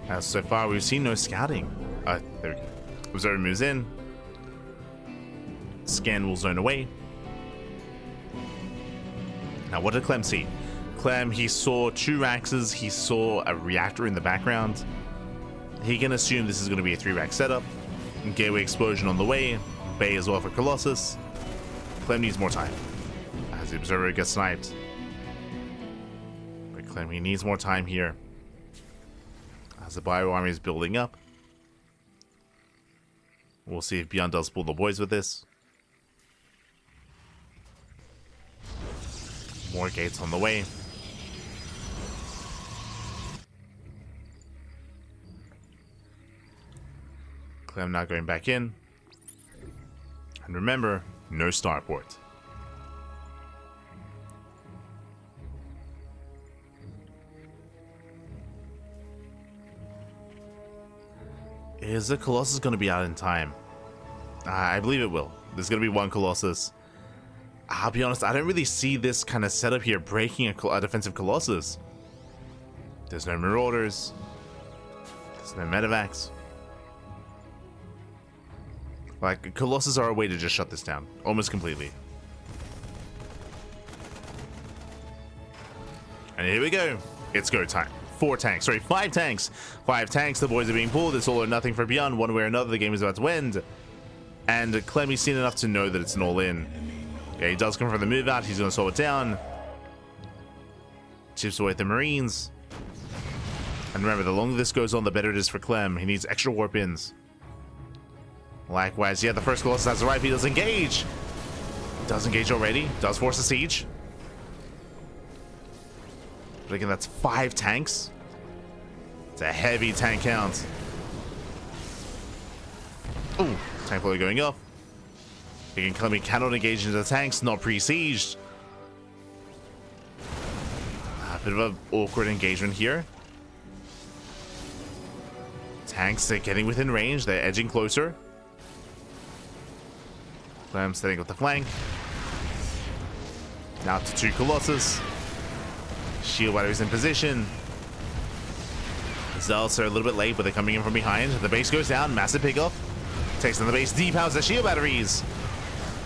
As so far, we've seen no scouting. There we go. Observer moves in. Scan will zone away. Now, what did Clem see? Clem, he saw 2 Raxes. He saw a reactor in the background. He can assume this is going to be a 3-rack setup. Gateway explosion on the way. Bay as well for Colossus. Clem needs more time as the observer gets sniped. But Clem, he needs more time here as the bio army is building up. We'll see if ByuN does pull the boys with this. More gates on the way. Clem now going back in. And remember, no starport. Is the Colossus going to be out in time? I believe it will. There's going to be 1 Colossus. I'll be honest, I don't really see this kind of setup here breaking a defensive Colossus. There's no Marauders. There's no Medivacs. Like, Colossus are a way to just shut this down. Almost completely. And here we go. It's go time. 4 tanks. Sorry, 5 tanks. 5 tanks. The boys are being pulled. It's all or nothing for ByuN. One way or another, the game is about to end. And Clem's seen enough to know that it's an all-in. Yeah, he does come from the move out. He's going to slow it down. Chips away at the Marines. And remember, the longer this goes on, the better it is for Clem. He needs extra warp ins. Likewise, yeah, the first Colossus has arrived. He does engage. Does engage already. Does force a siege. But again, that's 5 tanks. It's a heavy tank count. Ooh, tank volley going up. Again, Clem cannot engage into the tanks, not pre-sieged. A bit of an awkward engagement here. Tanks, they're getting within range. They're edging closer. Clem setting up the flank. Now to 2 Colossus. Shield batteries in position. Zealots are a little bit late, but they're coming in from behind. The base goes down. Massive pickoff. Takes on the base. Depowers the shield batteries.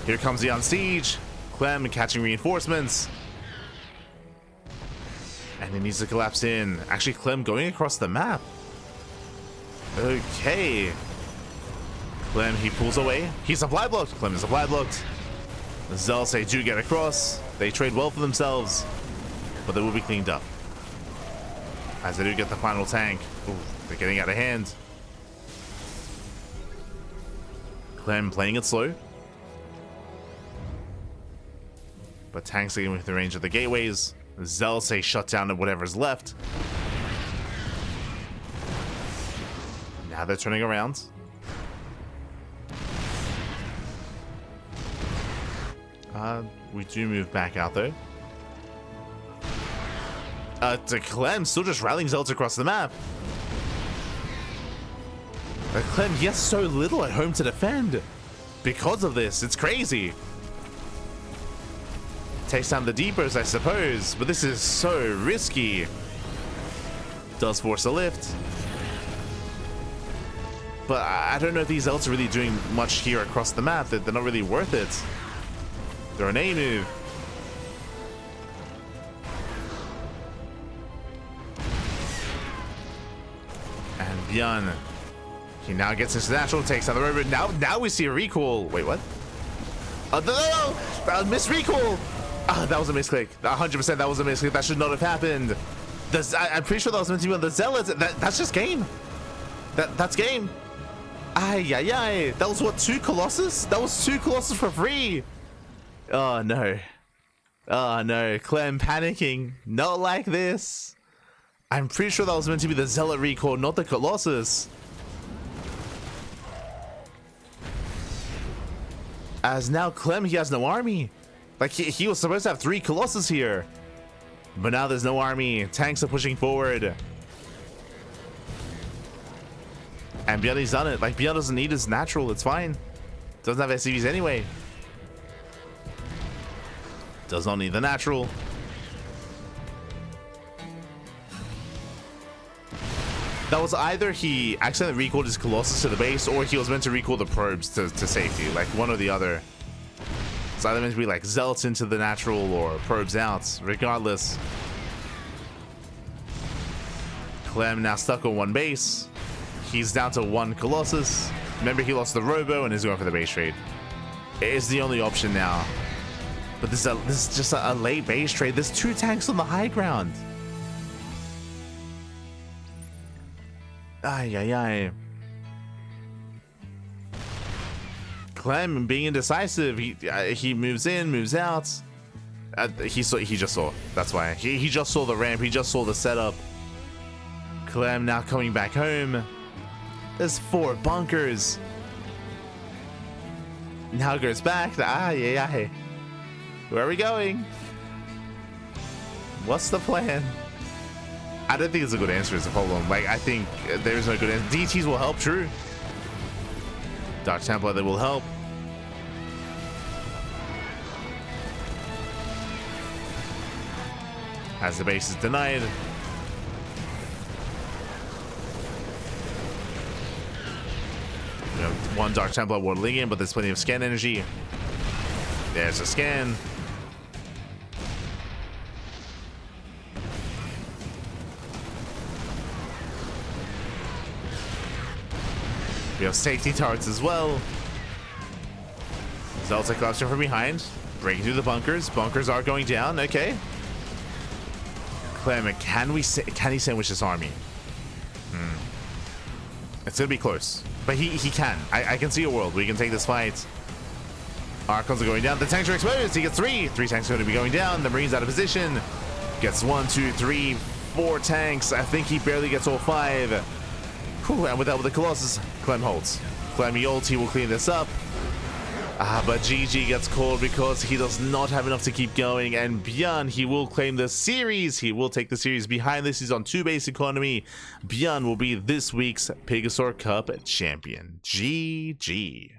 Here comes the siege. Clem catching reinforcements. And he needs to collapse in. Actually, Clem going across the map. Okay. Clem, he pulls away. He's supply blocked. Clem is supply blocked. The Zealots, they do get across. They trade well for themselves, but they will be cleaned up. As they do get the final tank. Ooh, they're getting out of hand. Clem playing it slow. But tanks are getting within the range of the gateways. The Zealots, they shut down at whatever's left. Now they're turning around. We do move back out though. To Clem, still just rallying Zealots across the map. Clem, he has so little at home to defend. Because of this, it's crazy. Takes down the depots, I suppose, but this is so risky. Does force a lift. But I don't know if these Zealots are really doing much here across the map. They're not really worth it. They're an A move. And ByuN, he now gets his natural, takes out the robot. Now we see a recall. Wait, what? No! Miss recall! That was a misclick. 100% that was a misclick. That should not have happened. I'm pretty sure that was meant to be on the Zealots. That's just game. That's game. Ay. That was what, 2 Colossus? That was 2 Colossus for free. Oh no. Oh no. Clem panicking. Not like this. I'm pretty sure that was meant to be the Zealot recall, not the Colossus. As now Clem, he has no army. Like he was supposed to have 3 Colossus here. But now there's no army. Tanks are pushing forward. And ByuN's done it. Like, ByuN doesn't need his natural. It's fine. Doesn't have SCVs anyway. Does not need the natural. That was either he accidentally recalled his Colossus to the base, or he was meant to recall the probes to safety, like one or the other. It's either meant to be like zealots into the natural or probes out. Regardless, Clem now stuck on one base. He's down to one Colossus. Remember, he lost the Robo and is going for the base trade. It is the only option now. But this is just a late base trade. There's 2 tanks on the high ground. Ay, ay, ay. Clem being indecisive. He moves in, moves out. He just saw. That's why. He just saw the ramp. He just saw the setup. Clem now coming back home. There's 4 bunkers. Now goes back. Ay, ay, ay. Where are we going? What's the plan? I don't think it's a good answer as a whole. Like, I think there is no good answer. DTs will help, true. Dark Templar, that will help. As the base is denied. We have 1 Dark Templar waddling in, but there's plenty of scan energy. There's a scan. We have safety turrets as well. Zelta cluster from behind, breaking through the bunkers. Bunkers are going down. Okay. Clem, can he sandwich this army? It's gonna be close, but he can. I can see a world where he can take this fight. Archons are going down. The tanks are exposed. He gets 3. 3 tanks are going to be going down. The Marines out of position. Gets 1, 2, 3, 4 tanks. I think he barely gets all 5. Whew, and with that, with the Colossus, Clem holds. Clem ulti will clean this up. But GG gets called because he does not have enough to keep going. And ByuN, he will claim the series. He will take the series. Behind this, he's on 2 base economy. ByuN will be this week's PiGosaur Cup champion. GG.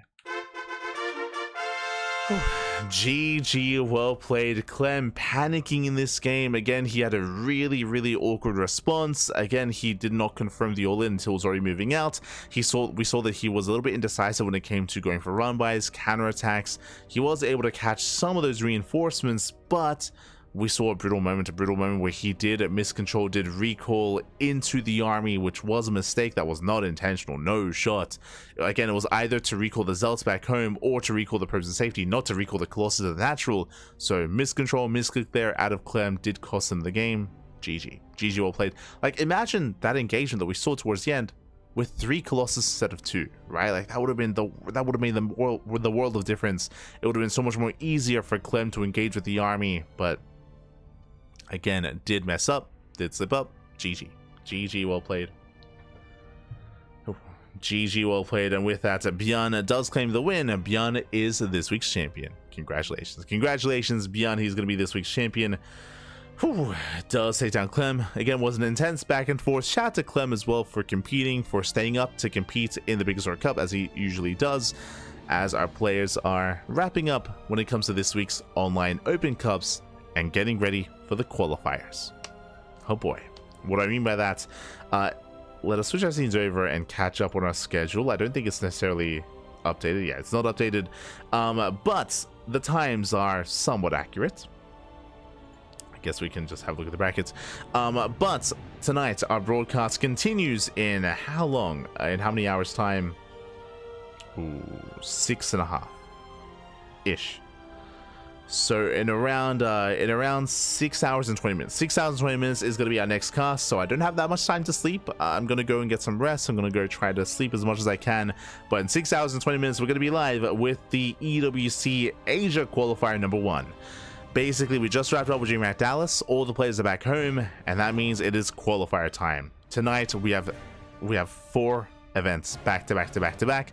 GG, well played. Clem panicking in this game. Again, he had a really awkward response. Again, he did not confirm the all-in until he was already moving out. We saw that he was a little bit indecisive when it came to going for run-bys, counterattacks. He was able to catch some of those reinforcements, but we saw a brutal moment where he did miscontrol, did recall into the army, which was a mistake. That was not intentional, no shot. Again, it was either to recall the Zealots back home or to recall the probes in safety, not to recall the Colossus of the natural. So miscontrol, misclick there out of Clem did cost him the game. GG. GG, well played. Like, imagine that engagement that we saw towards the end with 3 Colossus instead of 2, right? Like, that would have made the world of difference. It would have been so much more easier for Clem to engage with the army, but again, it did mess up, did slip up. GG. GG, well played. GG, well played. And with that, ByuN does claim the win. ByuN is this week's champion. Congratulations. Congratulations, ByuN. He's going to be this week's champion. Whew, does take down Clem. Again, was an intense back and forth. Shout out to Clem as well for competing, for staying up to compete in the PiGosaur Cup, as he usually does, as our players are wrapping up when it comes to this week's online Open Cups and getting ready for the qualifiers. Oh boy. What I mean by that, let us switch our scenes over and catch up on our schedule. I don't think it's necessarily updated. Yeah, it's not updated, but the times are somewhat accurate. I guess we can just have a look at the brackets. But tonight, our broadcast continues in how long? In how many hours time? Ooh, 6.5-ish. So in around 6 hours and 20 minutes. 6 hours and 20 minutes is going to be our next cast, so I don't have that much time to sleep. I'm going to go and get some rest. I'm going to go try to sleep as much as I can. But in 6 hours and 20 minutes, we're going to be live with the EWC Asia Qualifier number 1. Basically, we just wrapped up with DreamHack Dallas. All the players are back home, and that means it is qualifier time. Tonight, we have 4 events back to back.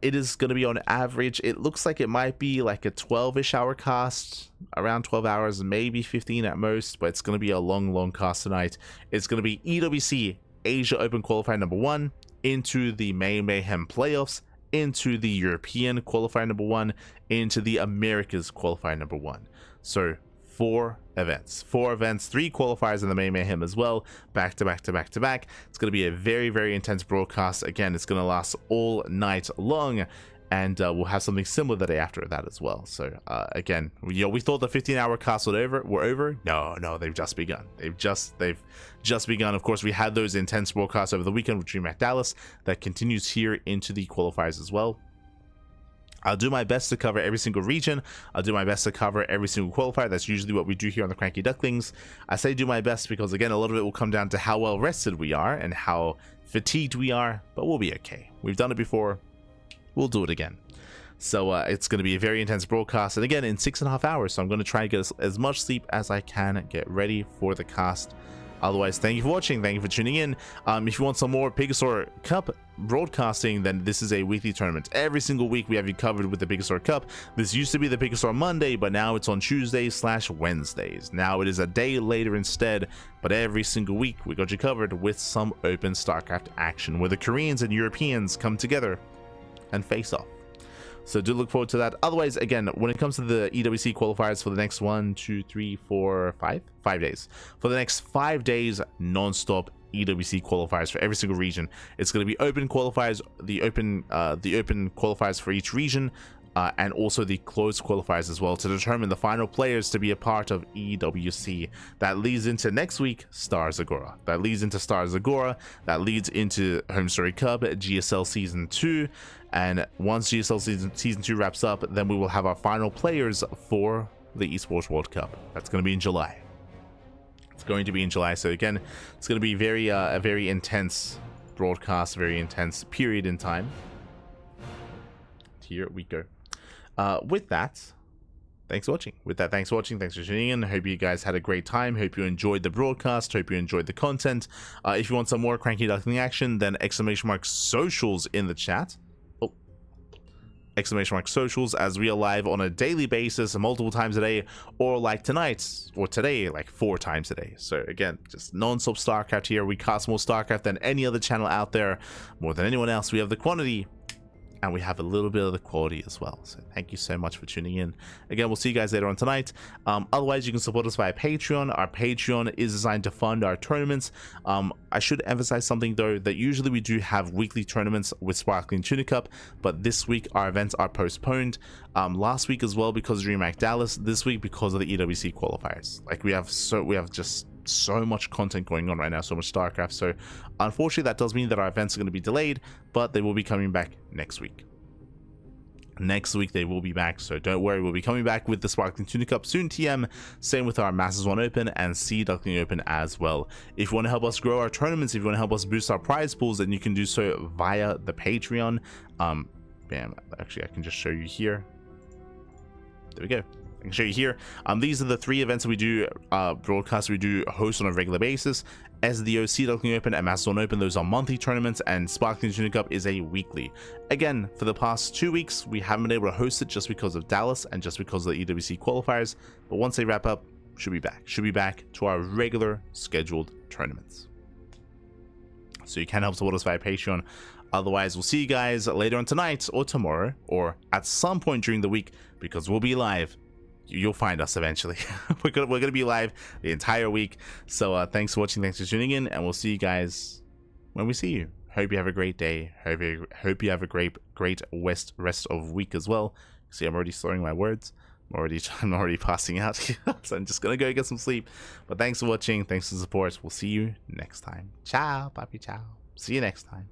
It is going to be on average, it looks like it might be like a 12-ish hour cast, around 12 hours, maybe 15 at most, but it's going to be a long cast tonight. It's going to be EWC Asia Open Qualifier number 1 into the May Mayhem playoffs, into the European Qualifier number 1, into the Americas Qualifier number 1. So 4 events, 3 qualifiers in the main mayhem as well, back to back to back to back. It's going to be a very, very intense broadcast. Again, it's going to last all night long, and we'll have something similar the day after that as well. So again, we thought the 15-hour casts were over. No, they've just begun. They've just begun. Of course, we had those intense broadcasts over the weekend with DreamHack Dallas that continues here into the qualifiers as well. I'll do my best to cover every single region. I'll do my best to cover every single qualifier. That's usually what we do here on the Cranky Ducklings. I say do my best because, again, a lot of it will come down to how well rested we are and how fatigued we are, but we'll be okay. We've done it before. We'll do it again. So it's going to be a very intense broadcast, and again, in 6.5 hours. So I'm going to try and get as much sleep as I can, get ready for the cast. Otherwise, thank you for watching. Thank you for tuning in. If you want some more PiGosaur Cup broadcasting, then this is a weekly tournament. Every single week we have you covered with the PiGosaur Cup. This used to be the PiGosaur Monday, but now it's on Tuesdays/Wednesdays. Now it is a day later instead, but every single week we got you covered with some open StarCraft action where the Koreans and Europeans come together and face off. So do look forward to that. Otherwise, again, when it comes to the EWC qualifiers for the next 5 days, for the next 5 days, non-stop EWC qualifiers for every single region. It's going to be open qualifiers, the open qualifiers for each region, and also the closed qualifiers as well, to determine the final players to be a part of EWC. That leads into next week, Stars Agora. That leads into That leads into Home Story Cup, GSL Season 2. And once GSL Season 2 wraps up, then we will have our final players for the Esports World Cup. That's going to be in July. It's going to be in July. So again, it's going to be a very intense broadcast, very intense period in time. Here we go. With that, thanks for watching. Thanks for tuning in. Hope you guys had a great time. Hope you enjoyed the broadcast. Hope you enjoyed the content. If you want some more Cranky Duckling action, then !socials in the chat. !socials, as we are live on a daily basis, multiple times a day, or like tonight or today, like 4 times a day. So again, just non-stop StarCraft here. We cast more StarCraft than any other channel out there, more than anyone else. We have the quantity, and we have a little bit of the quality as well. So thank you so much for tuning in. Again, we'll see you guys later on tonight. Otherwise, you can support us via Patreon. Our Patreon is designed to fund our tournaments. I should emphasize something though, that usually we do have weekly tournaments with Sparkling Tuna Cup, but this week our events are postponed. Last week as well because of DreamHack Dallas. This week because of the EWC qualifiers. Like we have just so much content going on right now, so much StarCraft. So unfortunately that does mean that our events are going to be delayed, but they will be coming back next week. Next week they will be back, so don't worry. We'll be coming back with the Sparkling Tuna Cup soon, TM. Same with our Masters 1 Open and Sea Duckling Open as well. If you want to help us grow our tournaments, if you want to help us boost our prize pools, then you can do so via the Patreon. Bam, actually I can just show you here. There we go. I can show you here. These are the 3 events that we do broadcast. We do host on a regular basis. SDO, Sea Duckling Open, and Masters 1 Open, those are monthly tournaments, and Sparkling Tuna Cup is a weekly. Again, for the past 2 weeks, we haven't been able to host it just because of Dallas and just because of the EWC qualifiers. But once they wrap up, should be back to our regular scheduled tournaments. So you can help support us via Patreon. Otherwise, we'll see you guys later on tonight or tomorrow or at some point during the week, because we'll be live. You'll find us eventually. we're gonna be live the entire week. So thanks for watching, thanks for tuning in, and we'll see you guys when we see you. Hope you have a great day. Hope you have a great rest of week as well. See, I'm already slurring my words. I'm already passing out. So I'm just gonna go get some sleep. But thanks for watching, thanks for the support. We'll see you next time. Ciao, papi, ciao. See you next time.